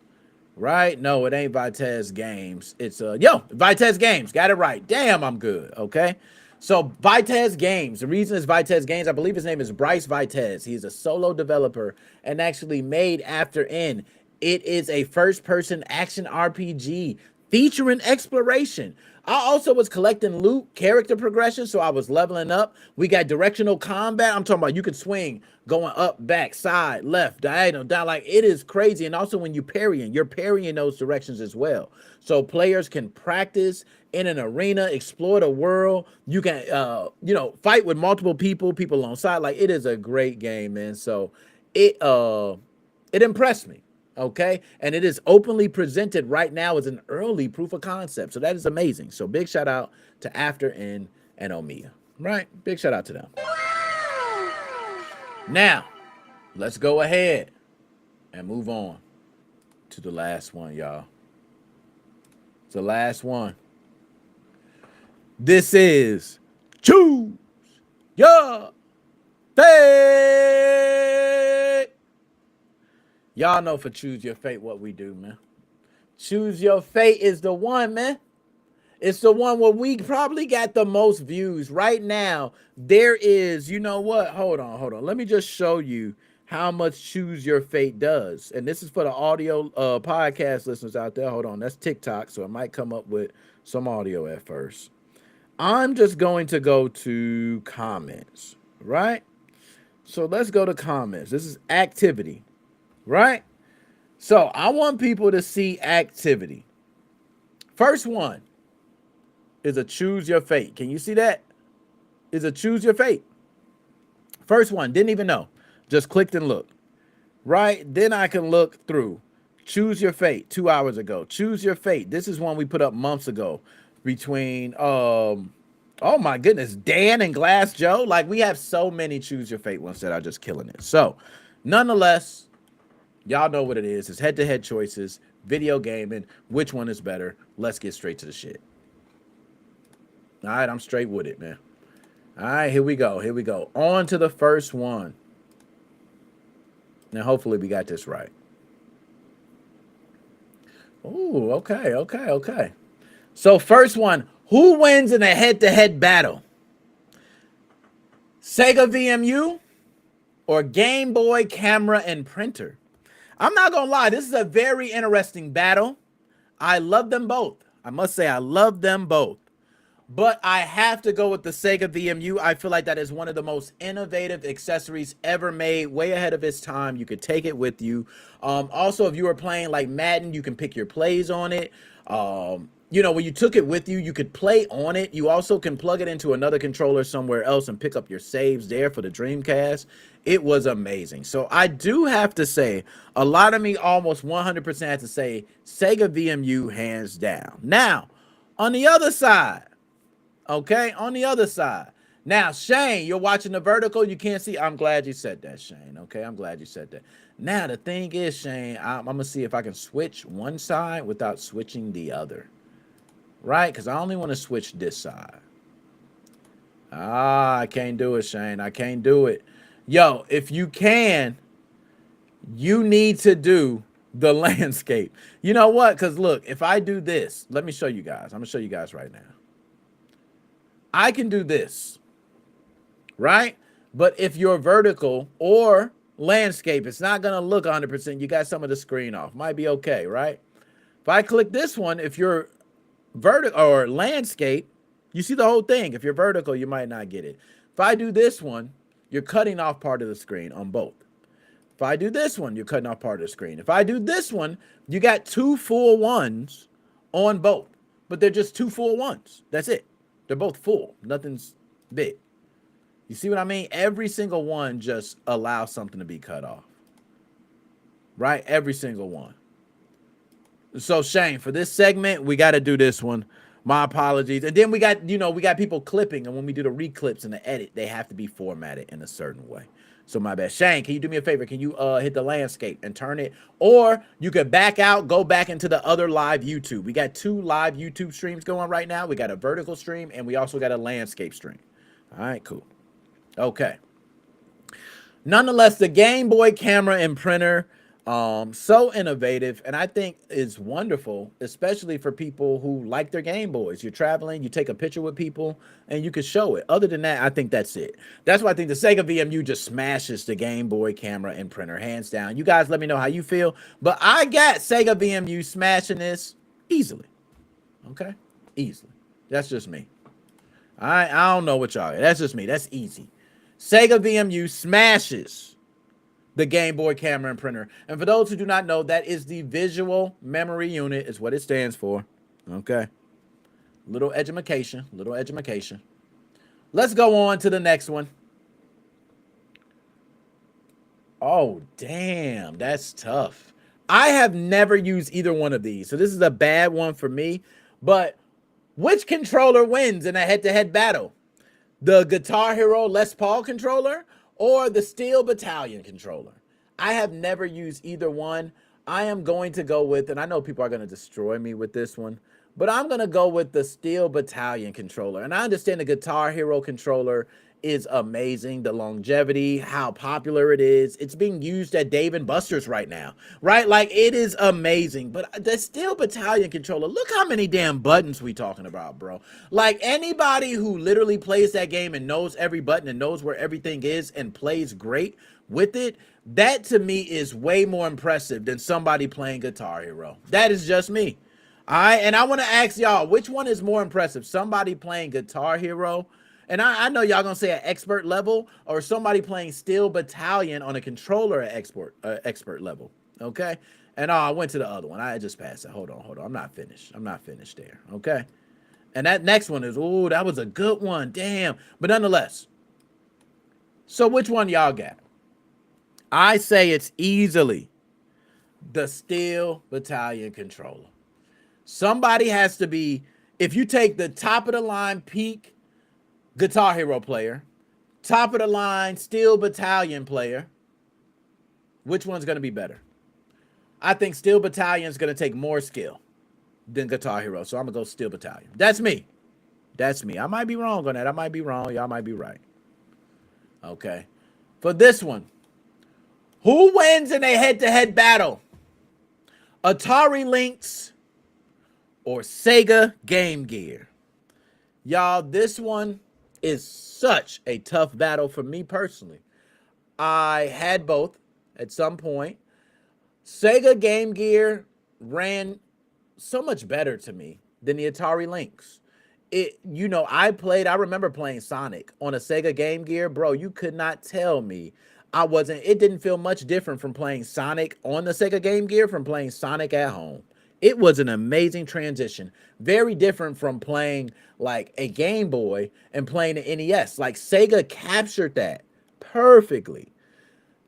Right? No, it ain't Vitez Games. It's Vitez Games. Got it right. Damn, I'm good. Okay. So Vitez Games. The reason it's Vitez Games, I believe his name is Bryce Vitez. He's a solo developer and actually made After End. It is a first-person action RPG featuring exploration. I also was collecting loot, character progression, so I was leveling up. We got directional combat. I'm talking about you can swing, going up, back, side, left, diagonal, down. Like, it is crazy. And also when you're parrying those directions as well. So players can practice in an arena, explore the world. You can, fight with multiple people alongside. Like, it is a great game, man. So it impressed me. Okay, and it is openly presented right now as an early proof of concept. So that is amazing. So big shout out to After End and OMEA. Right? Big shout out to them. Now, let's go ahead and move on to the last one, y'all. It's the last one. This is Choose Your Fate. Y'all know for Choose Your Fate what we do, man. Choose Your Fate is the one, man. It's the one where we probably got the most views. Right now, there is, you know what? Hold on. Let me just show you how much Choose Your Fate does. And this is for the audio podcast listeners out there. Hold on. That's TikTok, so it might come up with some audio at first. I'm just going to go to comments, right? So let's go to comments. This is activity. Right? So I want people to see activity. First one is a Choose Your Fate. Can you see that? Is a Choose Your Fate. First one, didn't even know. Just clicked and looked. Right? Then I can look through. Choose Your Fate 2 hours ago. Choose Your Fate. This is one we put up months ago between oh my goodness, Dan and Glass Joe. Like, we have so many Choose Your Fate ones that are just killing it. So nonetheless, y'all know what it is. It's head-to-head choices video gaming. Which one is better? Let's get straight to the shit. All right, I'm straight with it, man. All right, here we go. Here we go. On to the first one. Now, hopefully we got this right. Ooh, okay. So first one, who wins in a head-to-head battle? Sega VMU or Game Boy camera and printer? I'm not gonna lie, this is a very interesting battle. I love them both. I must say I love them both. But I have to go with the Sega VMU. I feel like that is one of the most innovative accessories ever made, way ahead of its time. You could take it with you. Also, if you were playing like Madden, you can pick your plays on it. You know, when you took it with you, you could play on it. You also can plug it into another controller somewhere else and pick up your saves there for the Dreamcast. It was amazing. So I do have to say, a lot of me almost 100% had to say Sega VMU hands down. Now, on the other side, okay, on the other side. Now, Shane, you're watching the vertical. You can't see. I'm glad you said that, Shane. Okay, I'm glad you said that. Now, the thing is, Shane, I'm going to see if I can switch one side without switching the other. Right? Because I only want to switch this side. I can't do it, Shane. I can't do it. Yo, if you can, you need to do the landscape. You know what? Because look, if I do this, let me show you guys. I'm going to show you guys right now. I can do this, right? But if you're vertical or landscape, it's not going to look 100%. You got some of the screen off. Might be okay, right? If I click this one, if you're vertical or landscape, you see the whole thing. If you're vertical, you might not get it. If I do this one, you're cutting off part of the screen on both. If I do this one, you're cutting off part of the screen. If I do this one, you got two full ones on both, but they're just two full ones. That's it. They're both full. Nothing's big. You see what I mean? Every single one just allows something to be cut off. Right? Every single one. So, Shane, for this segment, we got to do this one. My apologies. And then we got, you know, we got people clipping. And when we do the reclips and the edit, they have to be formatted in a certain way. So my bad. Shane, can you do me a favor? Can you hit the landscape and turn it? Or you could back out, go back into the other live YouTube. We got two live YouTube streams going right now. We got a vertical stream and we also got a landscape stream. All right, cool. Okay. Nonetheless, the Game Boy camera and printer, so innovative, and I think is wonderful, especially for people who like their Game Boys. You're traveling, you take a picture with people, and you can show it. Other than that, I think that's it. That's why I think the Sega VMU just smashes the Game Boy camera and printer, hands down. You guys let me know how you feel, but I got Sega VMU smashing this easily. Okay? Easily. That's just me. I don't know what y'all, that's just me. That's easy. Sega VMU smashes the Game Boy camera and printer. And for those who do not know, that is the visual memory unit, is what it stands for. Okay. Little edumacation. Let's go on to the next one. Oh, damn. That's tough. I have never used either one of these. So this is a bad one for me. But which controller wins in a head-to-head battle? The Guitar Hero Les Paul controller or the Steel Battalion controller? I have never used either one. I am going to go with, and I know people are going to destroy me with this one, but I'm going to go with the Steel Battalion controller. And I understand the Guitar Hero controller is amazing. The longevity, how popular it is. It's being used at Dave & Buster's right now, right? Like, it is amazing. But the Steel Battalion controller, look how many damn buttons we talking about, bro. Like, anybody who literally plays that game and knows every button and knows where everything is and plays great with it, that to me is way more impressive than somebody playing Guitar Hero. That is just me. All right, and I want to ask y'all, which one is more impressive? Somebody playing Guitar Hero, and I know y'all gonna say at expert level, or somebody playing Steel Battalion on a controller at expert level. Okay, and I went to the other one. I just passed it. Hold on. I'm not finished. There. Okay, and that next one is, ooh, that was a good one. Damn, but nonetheless. So which one y'all got? I say it's easily the Steel Battalion controller. Somebody has to be, if you take the top of the line peak Guitar Hero player, top of the line Steel Battalion player, which one's going to be better? I think Steel Battalion is going to take more skill than Guitar Hero. So I'm going to go Steel Battalion. That's me. That's me. I might be wrong on that. I might be wrong. Y'all might be right. Okay. For this one, who wins in a head-to-head battle? Atari Lynx or Sega Game Gear? Y'all, this one is such a tough battle for me personally. I had both at some point. Sega Game Gear ran so much better to me than the Atari Lynx. I remember playing Sonic on a Sega Game Gear. Bro, you could not tell me it didn't feel much different from playing Sonic on the Sega Game Gear from playing Sonic at home. It was an amazing transition. Very different from playing like a Game Boy and playing an NES. Like Sega captured that perfectly.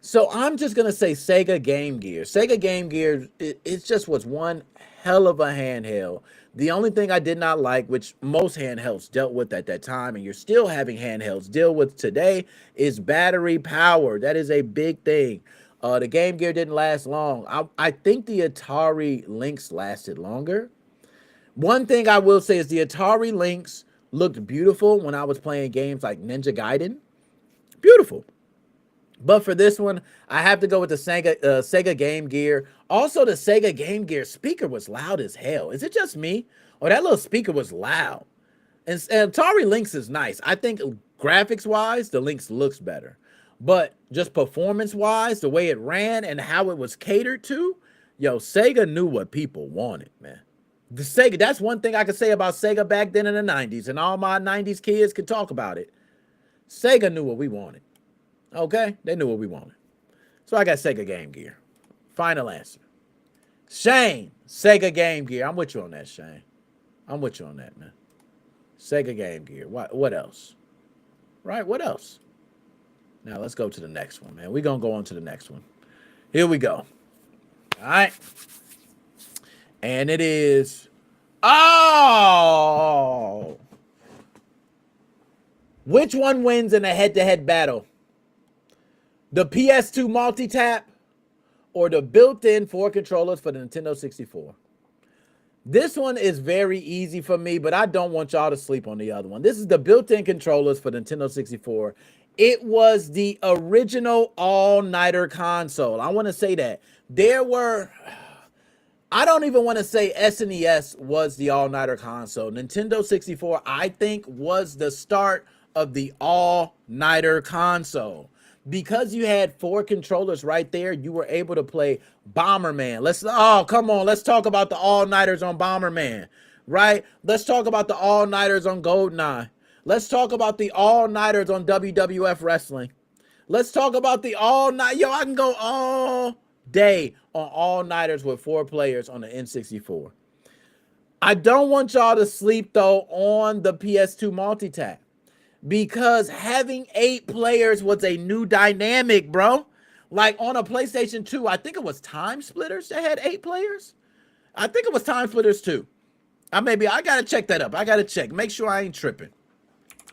So I'm just going to say Sega Game Gear. Sega Game Gear, it just was one hell of a handheld. The only thing I did not like, which most handhelds dealt with at that time, and you're still having handhelds deal with today, is battery power. That is a big thing. The Game Gear didn't last long. I think the Atari Lynx lasted longer. One thing I will say is the Atari Lynx looked beautiful when I was playing games like Ninja Gaiden. Beautiful. But for this one, I have to go with the Sega Game Gear. Also, the Sega Game Gear speaker was loud as hell. Is it just me? Or that little speaker was loud. And Atari Lynx is nice. I think graphics-wise, the Lynx looks better. But just performance-wise, the way it ran and how it was catered to, Sega knew what people wanted, man. The Sega, that's one thing I could say about Sega back then in the 90s, and all my 90s kids could talk about it. Sega knew what we wanted. Okay? They knew what we wanted. So I got Sega Game Gear. Final answer. Shane, Sega Game Gear. I'm with you on that, Shane. I'm with you on that, man. Sega Game Gear. What else? Right? What else? Now let's go to the next one, man. We're going to go on to the next one. Here we go. All right. And it is... Oh! Which one wins in a head-to-head battle? The PS2 multi-tap or the built-in 4 controllers for the Nintendo 64? This one is very easy for me, but I don't want y'all to sleep on the other one. This is the built-in controllers for the Nintendo 64. It was the original all-nighter console. I want to say that. I don't even want to say SNES was the all-nighter console. Nintendo 64, I think, was the start of the all-nighter console. Because you had 4 controllers right there, you were able to play Bomberman. Let's talk about the all-nighters on Bomberman, right? Let's talk about the all-nighters on GoldenEye. Let's talk about the all-nighters on WWF Wrestling. Let's talk about the all-night. I can go all day on all-nighters with 4 players on the N64. I don't want y'all to sleep, though, on the PS2 multi-tap. Because having 8 players was a new dynamic, bro. Like on a PlayStation 2, I think it was Time Splitters that had 8 players. I think it was Time Splitters 2. I gotta check that up. I gotta check. Make sure I ain't tripping.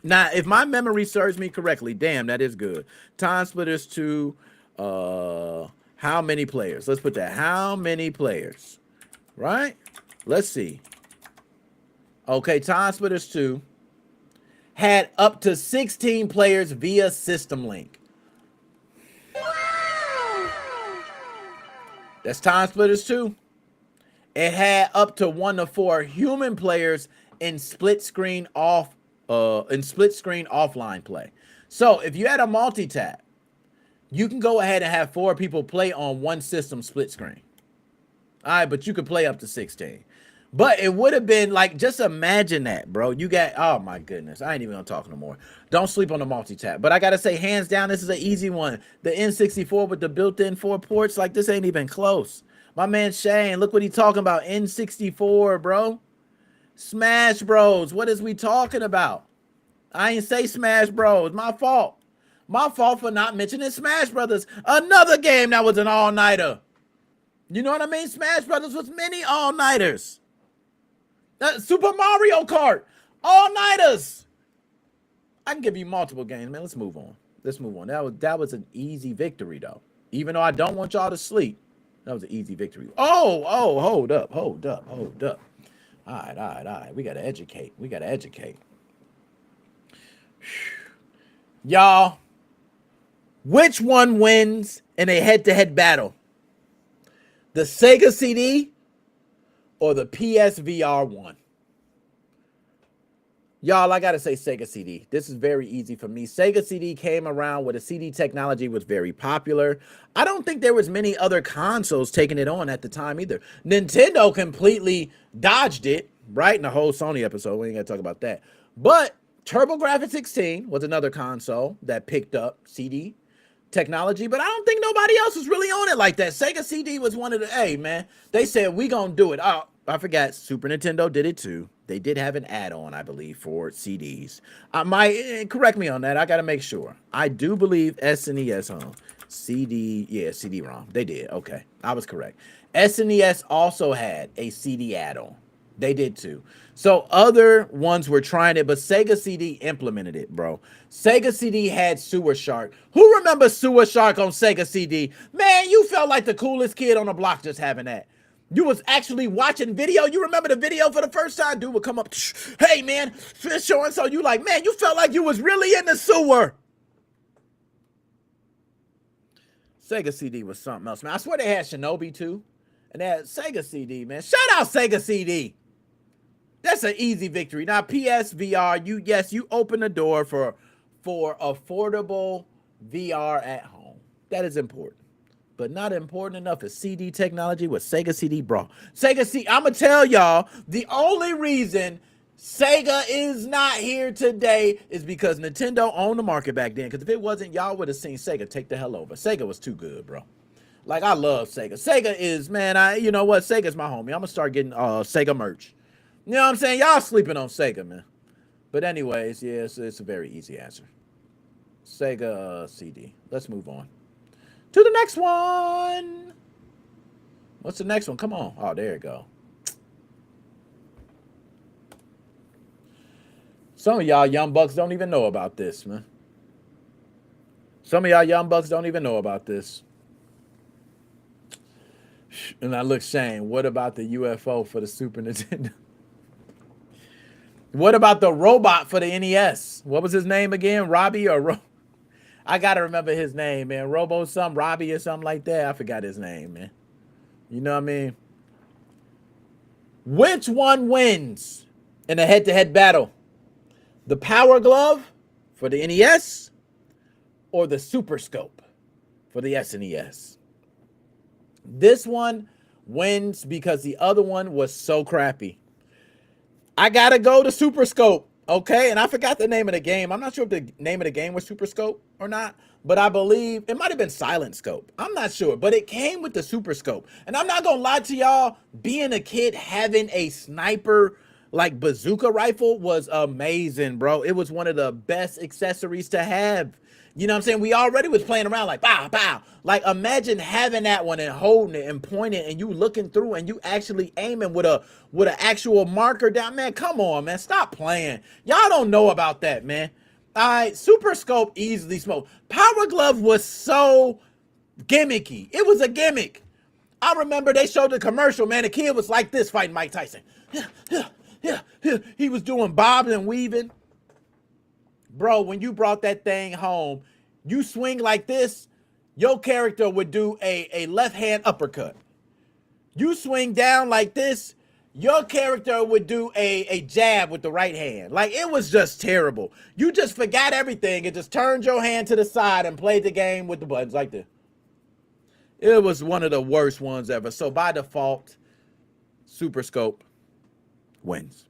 Now, if my memory serves me correctly, damn, that is good. Time Splitters 2, how many players? Let's put that. How many players? Right? Let's see. Okay, Time Splitters 2 had up to 16 players via System Link. That's Time Splitters 2. It had up to 1 to 4 human players in split screen offline play. So if you had a multi-tap, you can go ahead and have 4 people play on one system split screen. All right, but you could play up to 16. But it would have been like, just imagine that, bro. Oh my goodness. I ain't even gonna talk no more. Don't sleep on the multi-tap. But I gotta say, hands down, this is an easy one. The N64 with the built-in 4 ports, like this ain't even close. My man Shane, look what he talking about. N64, bro. Smash Bros. What is we talking about? I ain't say Smash Bros. My fault. My fault for not mentioning Smash Brothers. Another game that was an all-nighter. You know what I mean? Smash Brothers was many all-nighters. Super Mario Kart, all-nighters. I can give you multiple games, man. Let's move on. That was an easy victory, though. Even though I don't want y'all to sleep, That was an easy victory. Oh, hold up. All right. We got to educate. Y'all, which one wins in a head-to-head battle? The Sega CD or the PSVR 1? Y'all, I gotta say Sega CD. This is very easy for me. Sega CD came around where the CD technology was very popular. I don't think there was many other consoles taking it on at the time either. Nintendo completely dodged it, right? In the whole Sony episode, we ain't gotta talk about that. But TurboGrafx-16 was another console that picked up CD technology, but I don't think nobody else was really on it like that. Sega CD was one of the, hey, man, they said, we gonna do it. Oh, I forgot, Super Nintendo did it too. They did have an add-on, I believe, for CDs. I might, correct me on that. I gotta make sure. I do believe SNES, CD, yeah, CD-ROM. They did, okay. I was correct. SNES also had a CD add-on. They did too. So other ones were trying it, but Sega CD implemented it, bro. Sega CD had Sewer Shark. Who remembers Sewer Shark on Sega CD? Man, you felt like the coolest kid on the block just having that. You was actually watching video. You remember the video for the first time? Dude would come up, hey, man, showing so you like, man, you felt like you was really in the sewer. Sega CD was something else, man. I swear they had Shinobi too. And they had Sega CD, man. Shout out Sega CD. That's an easy victory. Now, PSVR, you open the door for affordable VR at home. That is important. But not important enough is CD technology with Sega CD, bro. Sega CD, I'm going to tell y'all, the only reason Sega is not here today is because Nintendo owned the market back then. Because if it wasn't, y'all would have seen Sega take the hell over. Sega was too good, bro. Like, I love Sega. Sega is, man, you know what? Sega's my homie. I'm going to start getting Sega merch. You know what I'm saying? Y'all sleeping on Sega, man. But anyways, yeah, it's a very easy answer. Sega CD. Let's move on to the next one. What's the next one? Come on. Oh, there you go. Some of y'all young bucks don't even know about this, man. Some of y'all young bucks don't even know about this. And I look, Shane, what about the UFO for the Super Nintendo? What about the robot for the NES? What was his name again? Robbie or I gotta remember his name, man. Robo something, Robbie or something like that. I forgot his name, man. You know what I mean? Which one wins in a head-to-head battle? The Power Glove for the NES or the Super Scope for the SNES? This one wins because the other one was so crappy. I gotta go to Super Scope. Okay, and I forgot the name of the game. I'm not sure if the name of the game was Super Scope or not, but I believe it might have been Silent Scope. I'm not sure, but it came with the Super Scope. And I'm not gonna lie to y'all, being a kid having a sniper like bazooka rifle was amazing, bro. It was one of the best accessories to have. You know what I'm saying? We already was playing around like, pow, pow. Like, imagine having that one and holding it and pointing and you looking through and you actually aiming with an actual marker down. Man, come on, man. Stop playing. Y'all don't know about that, man. All right, Super Scope easily smoked. Power Glove was so gimmicky. It was a gimmick. I remember they showed the commercial, man. The kid was like this fighting Mike Tyson. He was doing bobbing and weaving. Bro, when you brought that thing home, you swing like this, your character would do a left-hand uppercut. You swing down like this, your character would do a jab with the right hand. Like, it was just terrible. You just forgot everything and just turned your hand to the side and played the game with the buttons like this. It was one of the worst ones ever. So, by default, Super Scope wins.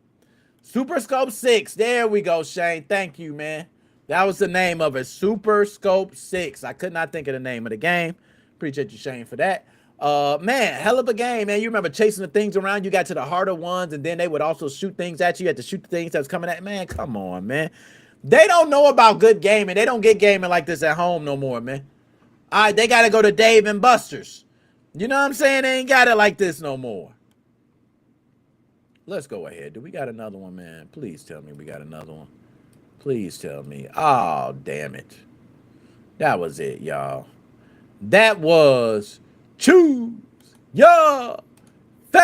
Super Scope 6. There we go, Shane. Thank you, man. That was the name of it. Super Scope 6. I could not think of the name of the game. Appreciate you, Shane, for that. Man, hell of a game, man. You remember chasing the things around. You got to the harder ones, and then they would also shoot things at you. You had to shoot the things that was coming at. Man, come on, man. They don't know about good gaming. They don't get gaming like this at home no more, man. All right, they got to go to Dave and Buster's. You know what I'm saying? They ain't got it like this no more. Let's go ahead. Do we got another one, man? Please tell me we got another one. Please tell me. Oh, damn it. That was it, y'all. That was Choose your face.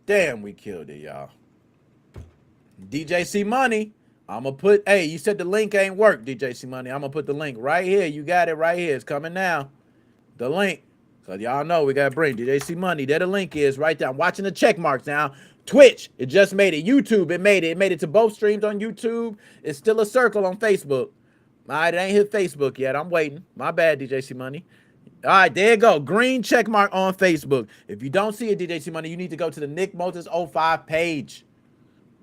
Damn, we killed it, y'all. DJ C Money. I'm going to put, hey, you said the link ain't work, DJ C Money. I'm going to put the link right here. You got it right here. It's coming now. The link. Because y'all know we got to bring DJ C Money. There the link is right there. I'm watching the check marks now. Twitch, it just made it. YouTube, it made it. It made it to both streams on YouTube. It's still a circle on Facebook. All right, it ain't hit Facebook yet. I'm waiting. My bad, DJ C Money. All right, there you go. Green check mark on Facebook. If you don't see it, DJ C Money, you need to go to the NickMoses05 page.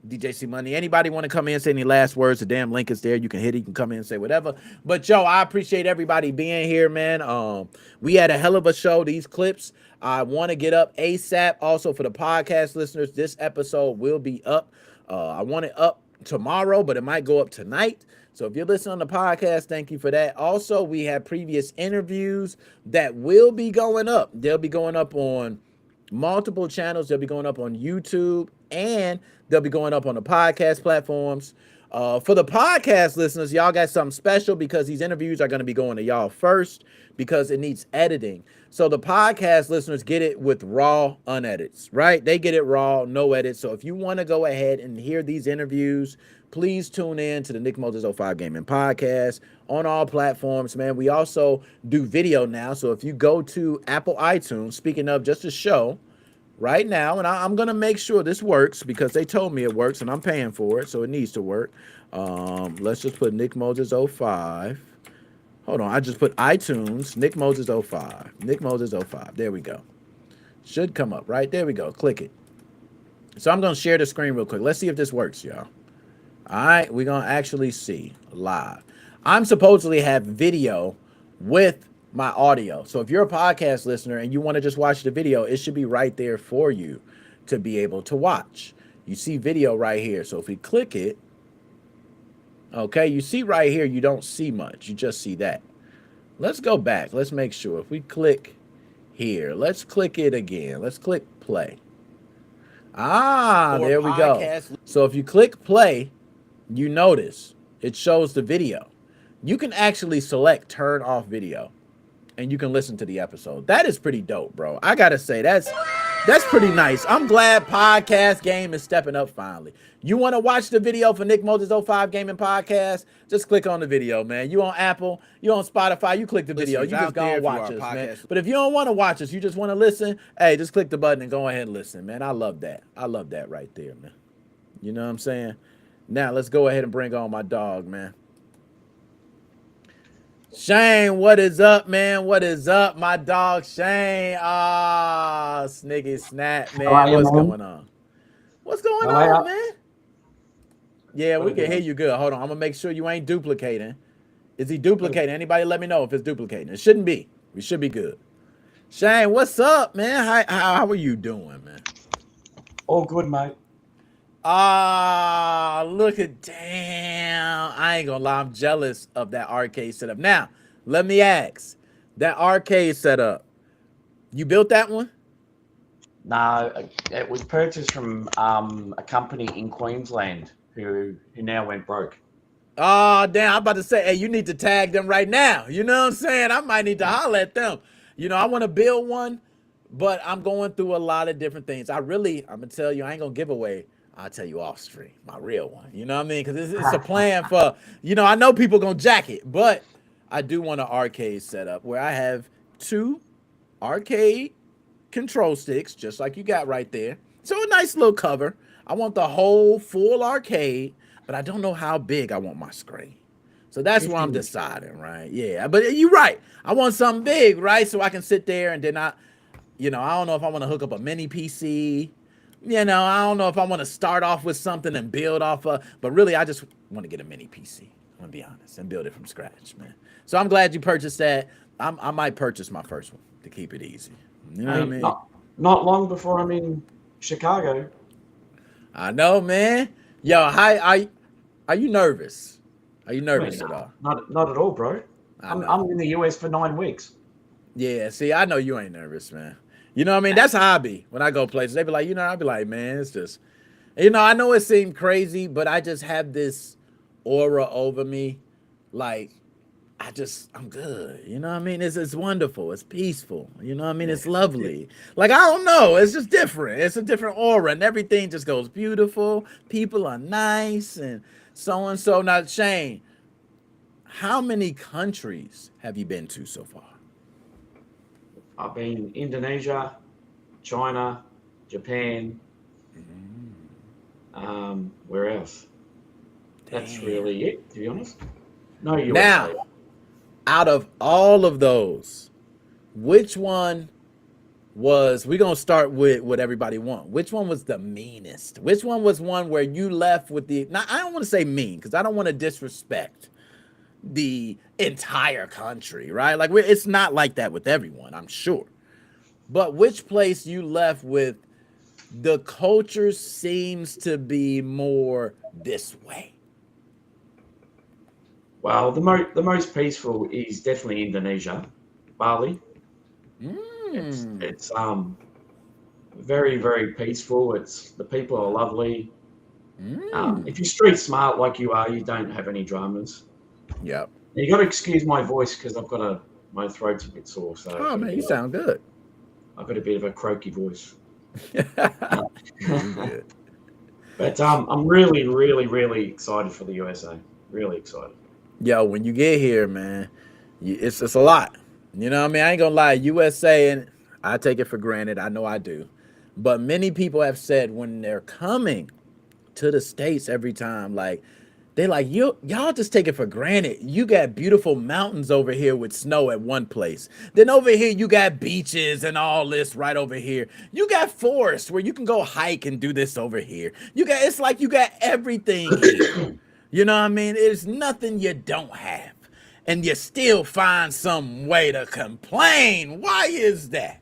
DJ C Money. Anybody want to come in and say any last words? The damn link is there. You can hit it. You can come in and say whatever. But yo, I appreciate everybody being here, man. We had a hell of a show. These clips I want to get up ASAP. Also for the podcast listeners, this episode will be up. I want it up tomorrow, but it might go up tonight. So if you're listening on the podcast, thank you for that. Also, we have previous interviews that will be going up. They'll be going up on multiple channels. They'll be going up on YouTube, and they'll be going up on the podcast platforms. For the podcast listeners, y'all got something special because these interviews are going to be going to y'all first because it needs editing. So the podcast listeners get it with raw unedits, right? They get it raw, no edits. So if you want to go ahead and hear these interviews, please tune in to the NickMoses05 Gaming Podcast on all platforms, man. We also do video now. So if you go to Apple iTunes, speaking of just a show, right now, and I'm going to make sure this works because they told me it works and I'm paying for it, so it needs to work. Let's just put NickMoses05. Hold on, I just put iTunes, NickMoses05, NickMoses05. There we go. Should come up, right? There we go. Click it. So I'm going to share the screen real quick. Let's see if this works, y'all. All right, we're going to actually see live. I'm supposedly have video with my audio. So if you're a podcast listener and you want to just watch the video, it should be right there for you to be able to watch. You see video right here. So if we click it, okay, you see right here, you don't see much. You just see that. Let's go back. Let's make sure. If we click here, let's click it again. Let's click play. Ah, there we go. So if you click play, you notice it shows the video. You can actually select turn off video and you can listen to the episode. That is pretty dope, bro. I gotta say, that's pretty nice. I'm glad podcast game is stepping up finally. You want to watch the video for NickMoses05 Gaming Podcast? Just click on the video, man. You on Apple, you on Spotify, you click the video. You just go and watch us, man. But if you don't want to watch us, you just want to listen, hey, just click the button and go ahead and listen, man. I love that. I love that right there, man. You know what I'm saying? Now, let's go ahead and bring on my dog, man. Shane, what is up, man? What is up, my dog Shane? Ah, Sniggy Snap, man. What's going on? What's going on, man? Yeah, we can hear you good. Hold on, I'm gonna make sure you ain't duplicating. Is he duplicating? Anybody let me know if it's duplicating. It shouldn't be. We should be good. Shane, what's up, man? How are you doing, man? All good, mate. Ah, look at, damn. I ain't gonna lie, I'm jealous of that arcade setup. Now, let me ask, that arcade setup, you built that one? No, it was purchased from a company in Queensland who now went broke. Oh, damn, I'm about to say, hey, you need to tag them right now. You know what I'm saying? I might need to holler at them. You know, I want to build one, but I'm going through a lot of different things. I'm gonna tell you, I ain't gonna give away. I'll tell you off stream, my real one. You know what I mean? Because it's a plan for, you know, I know people going to jack it, but I do want an arcade setup where I have 2 arcade control sticks, just like you got right there. So a nice little cover. I want the whole full arcade, but I don't know how big I want my screen. So that's where I'm deciding, right? Yeah, but you're right. I want something big, right? So I can sit there and then I don't know if I want to hook up a mini PC. You know, I don't know if I want to start off with something and build off of, but really I just want to get a mini PC. I'm gonna be honest and build it from scratch, man. So I'm glad you purchased that. I might purchase my first one to keep it easy. You know what I mean? Not long before I'm in Chicago. I know, man. Yo, hi, are you nervous? Are you nervous at all? Not at all, bro. I'm in the US for 9 weeks. Yeah, see, I know you ain't nervous, man. You know what I mean? That's how I be when I go places. They be like, you know, I'll be like, man, it's just, you know, I know it seemed crazy, but I just have this aura over me. Like, I'm good. You know what I mean? It's wonderful. It's peaceful. You know what I mean? It's lovely. Like, I don't know. It's just different. It's a different aura, and everything just goes beautiful. People are nice, and so and so. Now, Shane, how many countries have you been to so far? I've been Indonesia, China, Japan. Where else? That's Damn. really it, to be honest. No USA. Now, out of all of those, which one was, we're going to start with what everybody want. Which one was the meanest? Which one was one where you left with the, now I don't want to say mean because I don't want to disrespect the entire country, right? Like, it's not like that with everyone, I'm sure. But which place you left with the culture seems to be more this way? Well, the most peaceful is definitely Indonesia, Bali. It's very, very peaceful. It's, the people are lovely. If you're street smart like you are, you don't have any dramas. Yep. You got to excuse my voice because I've got my throat's a bit sore. So Oh man, you sound good. I've got a bit of a croaky voice. Good. But I'm really, really, really excited for the USA. Really excited. Yo, when you get here, man, it's a lot. You know what I mean? I ain't gonna lie, USA, and I take it for granted. I know I do. But many people have said when they're coming to the States every time, like, they like, y'all just take it for granted. You got beautiful mountains over here with snow at one place. Then over here, you got beaches and all this right over here. You got forests where you can go hike and do this over here. It's like you got everything here. You know what I mean? There's nothing you don't have. And you still find some way to complain. Why is that?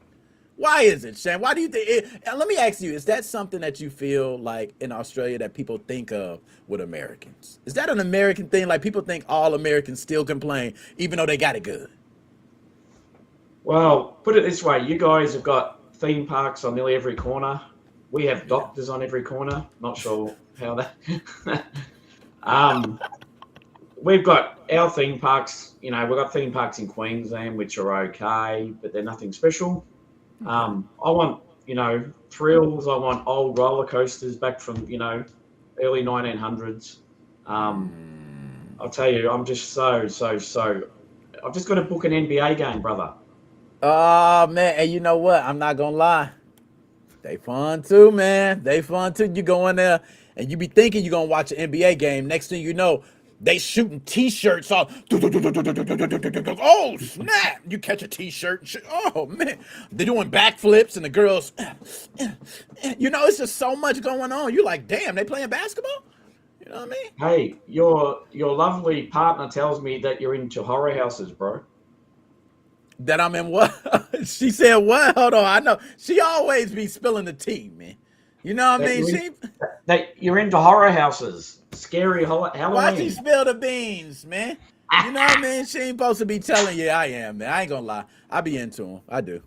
Why is it, Shane? Why do you think let me ask you, is that something that you feel like in Australia that people think of with Americans? Is that an American thing? Like, people think all Americans still complain, even though they got it good? Well, put it this way. You guys have got theme parks on nearly every corner. We have doctors on every corner. Not sure how that... We've got our theme parks, we've got theme parks in Queensland, which are okay, but they're nothing special. I want, thrills. I want old roller coasters back from, early 1900s. I'll tell you, I'm just so, I've just got to book an NBA game, brother. Oh, man. And you know what? I'm not going to lie. They fun too, man. They fun too. You go in there and you be thinking you're going to watch an NBA game. Next thing you know, they shooting T-shirts off. Oh, snap. You catch a T-shirt. Oh, man. They're doing backflips and the girls, it's just so much going on. You're like, damn, they playing basketball? You know what I mean? Hey, your lovely partner tells me that you're into horror houses, bro. That I'm in what? She said what? Hold on. I know. She always be spilling the tea, man. You know what I mean? You're into horror houses. Scary Halloween. Why she spill the beans, man? You know what I mean? She ain't supposed to be telling you I am, man. I ain't gonna lie. I be into them. I do.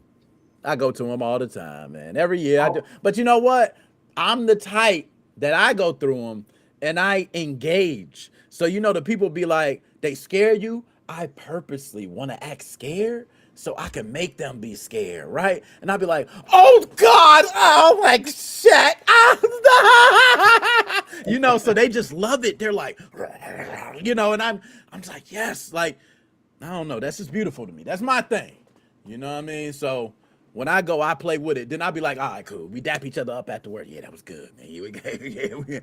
I go to them all the time, man. Every year I do. But you know what? I'm the type that I go through them and I engage. So, the people be like, they scare you. I purposely want to act scared so I can make them be scared, right? And I'll be like, oh God, oh like shit. So they just love it. They're like, and I'm just like, yes, like, I don't know. That's just beautiful to me. That's my thing. You know what I mean? So when I go, I play with it. Then I'll be like, all right, cool. We dap each other up afterward. Yeah, that was good, man.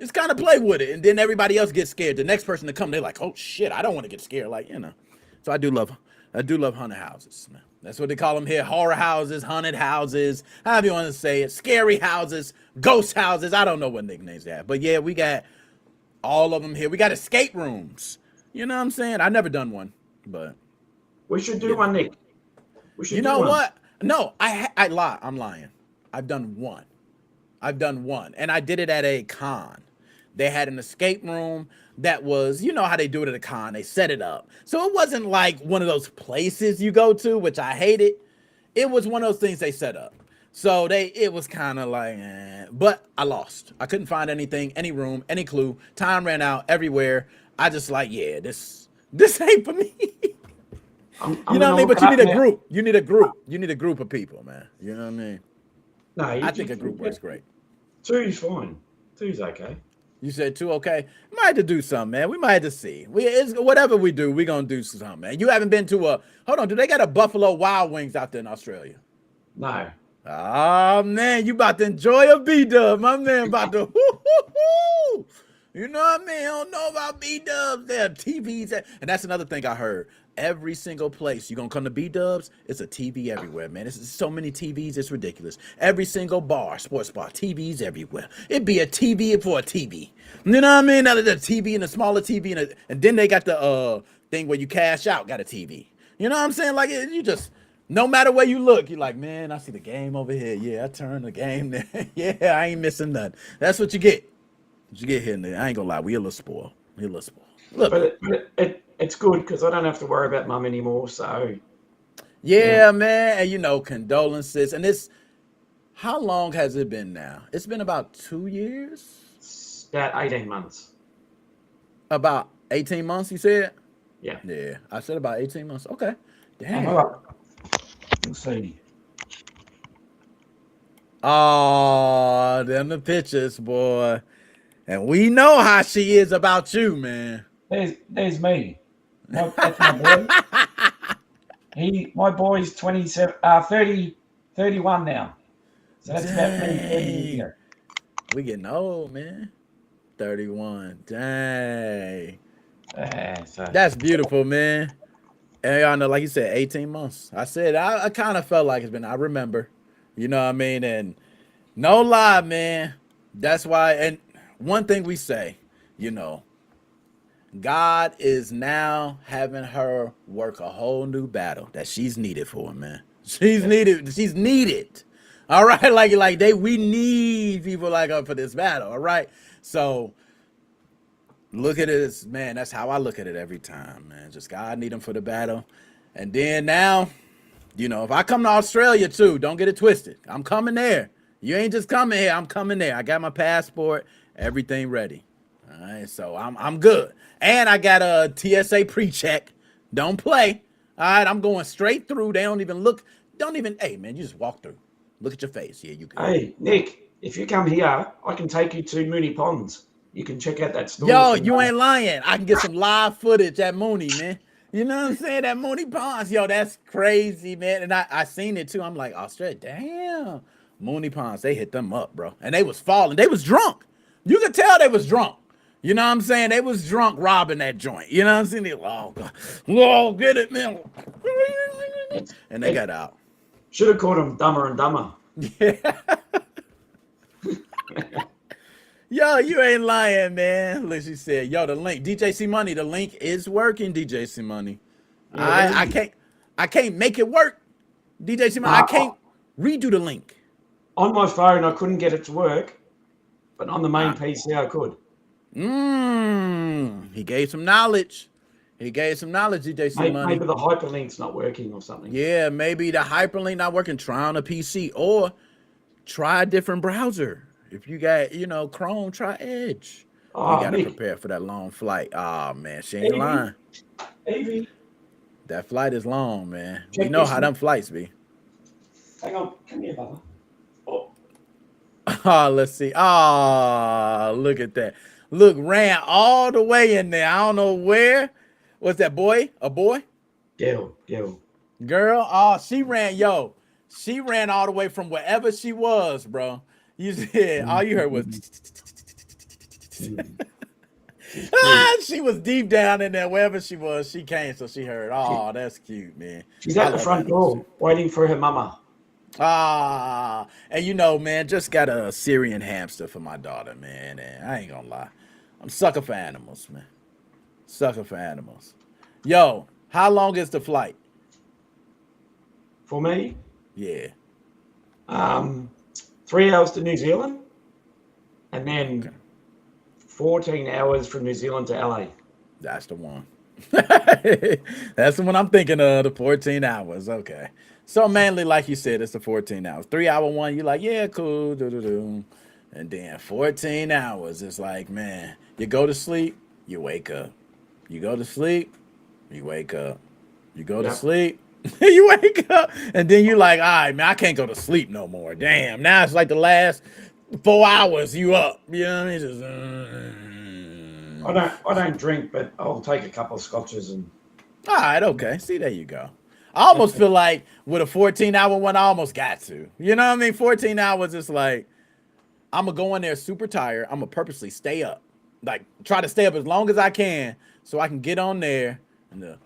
It's kind of play with it. And then everybody else gets scared. The next person to come, they're like, oh shit, I don't want to get scared. Like, So I do love haunted houses, man. That's what they call them here. Horror houses, haunted houses, however you want to say it. Scary houses, ghost houses. I don't know what nicknames they have. But yeah, we got all of them here. We got escape rooms. You know what I'm saying? I've never done one, but we should do one, Nick. We should. You know what? No, I lie. I'm lying. I've done one, and I did it at a con. They had an escape room that was, how they do it at a con. They set it up. So it wasn't like one of those places you go to, which I hated. It was one of those things they set up. So it was kind of like, but I lost. I couldn't find anything, any room, any clue. Time ran out everywhere. I just like, yeah, this This ain't for me. I'm You know what I mean? gonna But you look need a up group. You need a group. You need a group of people, man. You know what I mean? now. No, I think a group works great. Two's fine. Two's okay. You said 2, okay? We might have to do something, man. We might have to see. Whatever we do, we gonna do something, man. You haven't been to a hold on, do they got a Buffalo Wild Wings out there in Australia? No. Oh man, you about to enjoy a B-dub. My man about to whoo. You know what I mean? I don't know about B-dubs. They have TVs. And that's another thing I heard. Every single place you're going to come to B-dubs, it's a TV everywhere, man. It's so many TVs, it's ridiculous. Every single bar, sports bar, TVs everywhere. It'd be a TV for a TV. You know what I mean? Now the TV and the smaller TV, and then they got the thing where you cash out, got a TV. You know what I'm saying? Like, you just, no matter where you look, you're like, man, I see the game over here. Yeah, I turned the game there. Yeah, I ain't missing nothing. That's what you get. You get here, nigga. I ain't gonna lie, we a little spoiled. But it's good because I don't have to worry about mum anymore. So yeah, man, and you know, condolences. And how long has it been now? It's been about 2 years. it's about 18 months. About 18 months, you said? Yeah. Yeah, I said about 18 months. Okay, damn. We'll see. Oh, them the pictures, boy. And we know how she is about you, man. There's me. That's my boy. My boy's 30, 31 now. So that's about 30 years ago. We getting old, man. 31. Dang. So That's beautiful, man. And y'all know, like you said, 18 months. I said, I kind of felt like it's been, I remember. You know what I mean? And no lie, man. That's why, and one thing we say, you know, God is now having her work a whole new battle that she's needed for, man. She's needed. All right, we need people like her for this battle. All right, so look at it, man. That's how I look at it every time, man. Just God need them for the battle, and then now, you know, if I come to Australia too, don't get it twisted. I'm coming there. You ain't just coming here. I'm coming there. I got my passport, everything ready. All right, so I'm good, and I got a TSA pre-check. Don't play. All right, I'm going straight through. They don't even look. Hey, man, you just walk through. Look at your face. Yeah, you good. Hey, Nick, if you come here, I can take you to Mooney Ponds. You can check out that store. Yo, you ain't lying. I can get some live footage at Mooney, man. You know what I'm saying? That Mooney Ponds. Yo, that's crazy, man. And I seen it too. I'm like, Australia, damn. Mooney Ponds, they hit them up, bro. And they was falling. They was drunk. You could tell they was drunk. You know what I'm saying? They was drunk robbing that joint. You know what I'm saying? They, oh, God. Whoa, get it, man. And they got out. Should have called him Dumber and Dumber. Yeah. Yo, you ain't lying, man. Look, she said, yo, the link. DJC Money, the link is working, DJC Money. Yeah, I can't make it work. DJC Money, I can't redo the link. On my phone, I couldn't get it to work. But on the main PC, I could. He gave some knowledge. DJC Money. Maybe the hyperlink's not working or something. Yeah, maybe the hyperlink not working. Try on a PC or try a different browser. If you got, you know, Chrome, try Edge. You got to prepare for that long flight. Oh, man, she ain't lying. Evie. That flight is long, man. You know how them flights be. Hang on. Come here, Bubba. Oh, let's see. Oh, look at that. Look, ran all the way in there. I don't know where. What's that boy? A boy? Girl. Girl? Oh, she ran all the way from wherever she was, bro. You said all you heard was she was deep down in there, wherever she was, she came, so she heard. Oh, that's cute, man. She's at the front door waiting for her mama. And you know, man, just got a Syrian hamster for my daughter, man. And I ain't gonna lie. I'm sucker for animals, man. Sucker for animals. Yo, how long is the flight? For me? Yeah. 3 hours to New Zealand. And then 14 hours from New Zealand to LA. That's the one. That's the one I'm thinking of, the 14 hours. Okay. So mainly, like you said, it's the 14 hours. 3 hour one, you're like, yeah, cool. And then 14 hours is like, man, you go to sleep, you wake up. You go to sleep, You wake up. You go to Yep. sleep. You wake up, and then you're like, all right, man, I can't go to sleep no more. Damn, now it's like the last 4 hours you up. You know what I mean? Just, I don't drink, but I'll take a couple of scotches and. all right, okay. See, there you go. I almost feel like with a 14-hour one, I almost got to. You know what I mean? 14 hours, it's like, I'm going to go in there super tired. I'm going to purposely stay up. Like, try to stay up as long as I can so I can get on there. And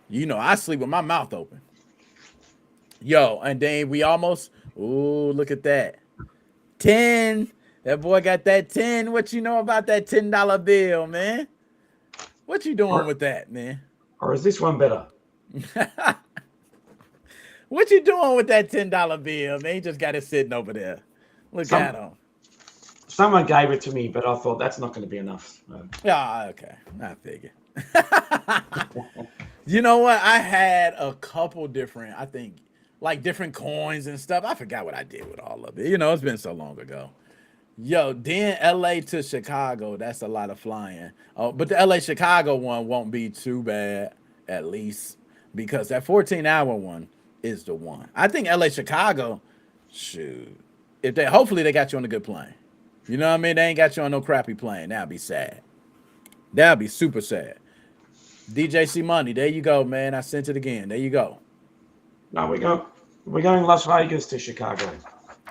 you know, I sleep with my mouth open. Yo, and then we almost, ooh, look at that. 10. That boy got that 10. What you know about that $10 bill, man? What you doing with that, man? Or is this one better? What you doing with that $10 bill, man? He just got it sitting over there. Look at him. Someone gave it to me, but I thought that's not going to be enough. Yeah, okay. I figure. You know what? I had a couple different, I think, like different coins and stuff. I forgot what I did with all of it. You know, it's been so long ago. Yo, then LA to Chicago, that's a lot of flying. Oh, but the LA Chicago one won't be too bad, at least, because that 14-hour one is the one. I think LA Chicago, shoot, if they hopefully they got you on a good plane. You know what I mean? They ain't got you on no crappy plane. That'd be sad. That'd be super sad. DJC Money, there you go, man. I sent it again. There you go. No, we're going Las Vegas to Chicago.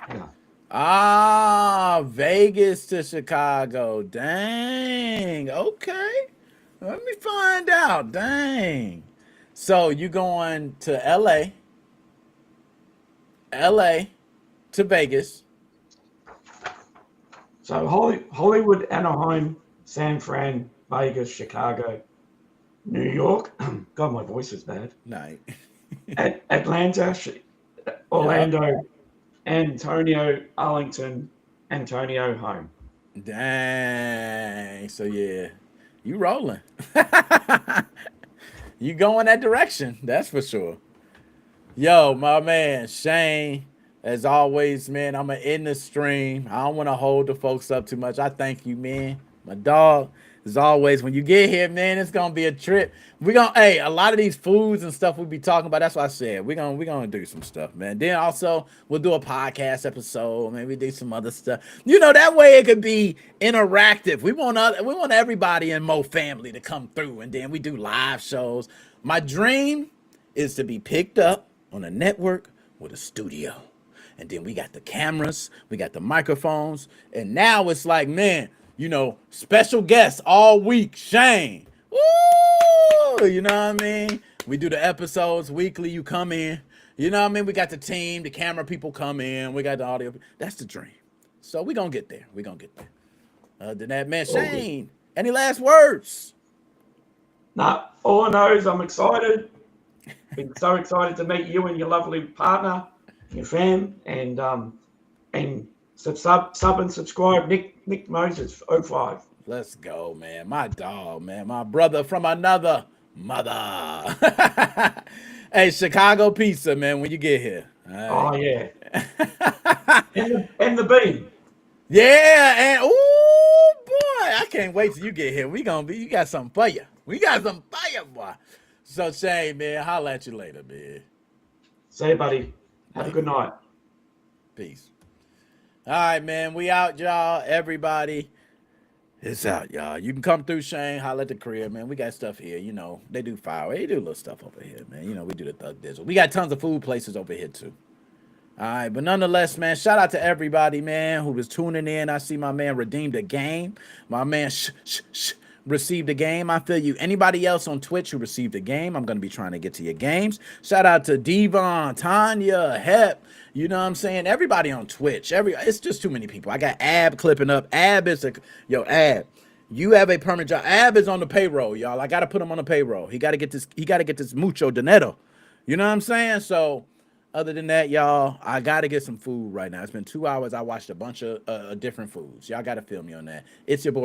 Yeah. Ah, Vegas to Chicago. Dang. Okay. Let me find out. Dang. So you going to LA to Vegas. So Hollywood, Anaheim, San Fran, Vegas, Chicago, New York. God, my voice is bad. Night. Atlanta, Orlando, Antonio, Arlington, Antonio, home. Dang. So yeah, you rolling. You going that direction. That's for sure. Yo, my man, Shane, as always, man, I'm going to end the stream. I don't want to hold the folks up too much. I thank you, man. My dog, as always, when you get here, man, it's going to be a trip. Hey, a lot of these foods and stuff we'll be talking about, that's what I said. We're gonna do some stuff, man. Then also, we'll do a podcast episode. Maybe do some other stuff. You know, that way it could be interactive. We want everybody in Mo family to come through, and then we do live shows. My dream is to be picked up on a network with a studio. And then we got the cameras, we got the microphones, and now it's like, man, you know, special guests all week, Shane. Woo! You know what I mean? We do the episodes weekly, you come in. You know what I mean? We got the team, the camera people come in, we got the audio. That's the dream. So we're going to get there. We're going to get there. Other than that, man, Shane, any last words? Nah, all I know is I'm excited. Been so excited to meet you and your lovely partner, your fam, and sub and subscribe. NickMoses05. Let's go, man. My dog, man. My brother from another mother. Hey, Chicago pizza, man, when you get here. Right. Oh, yeah. and the bean. Yeah, and ooh, boy, I can't wait till you get here. You got something for you. We got something for you, boy. So, Shane, man, holla at you later, man. See you, buddy. Have a good night. Peace. All right, man. We out, y'all. Everybody. It's out, y'all. You can come through, Shane. Holla at the crib, man. We got stuff here. You know, they do fire. They do little stuff over here, man. You know, we do the Thug Dizzle. We got tons of food places over here, too. All right, but nonetheless, man, shout out to everybody, man, who was tuning in. I see my man redeemed a game. My man received a game. I feel you. Anybody else on Twitch who received a game, I'm going to be trying to get to your games. Shout out to Devon, Tanya, Hep. You know what I'm saying? Everybody on Twitch. It's just too many people. I got Ab clipping up. Ab is Ab. You have a permanent job. Ab is on the payroll, y'all. I got to put him on the payroll. He got to get this mucho dinero. You know what I'm saying? So other than that, y'all, I got to get some food right now. It's been 2 hours. I watched a bunch of different foods. Y'all got to feel me on that. It's your boy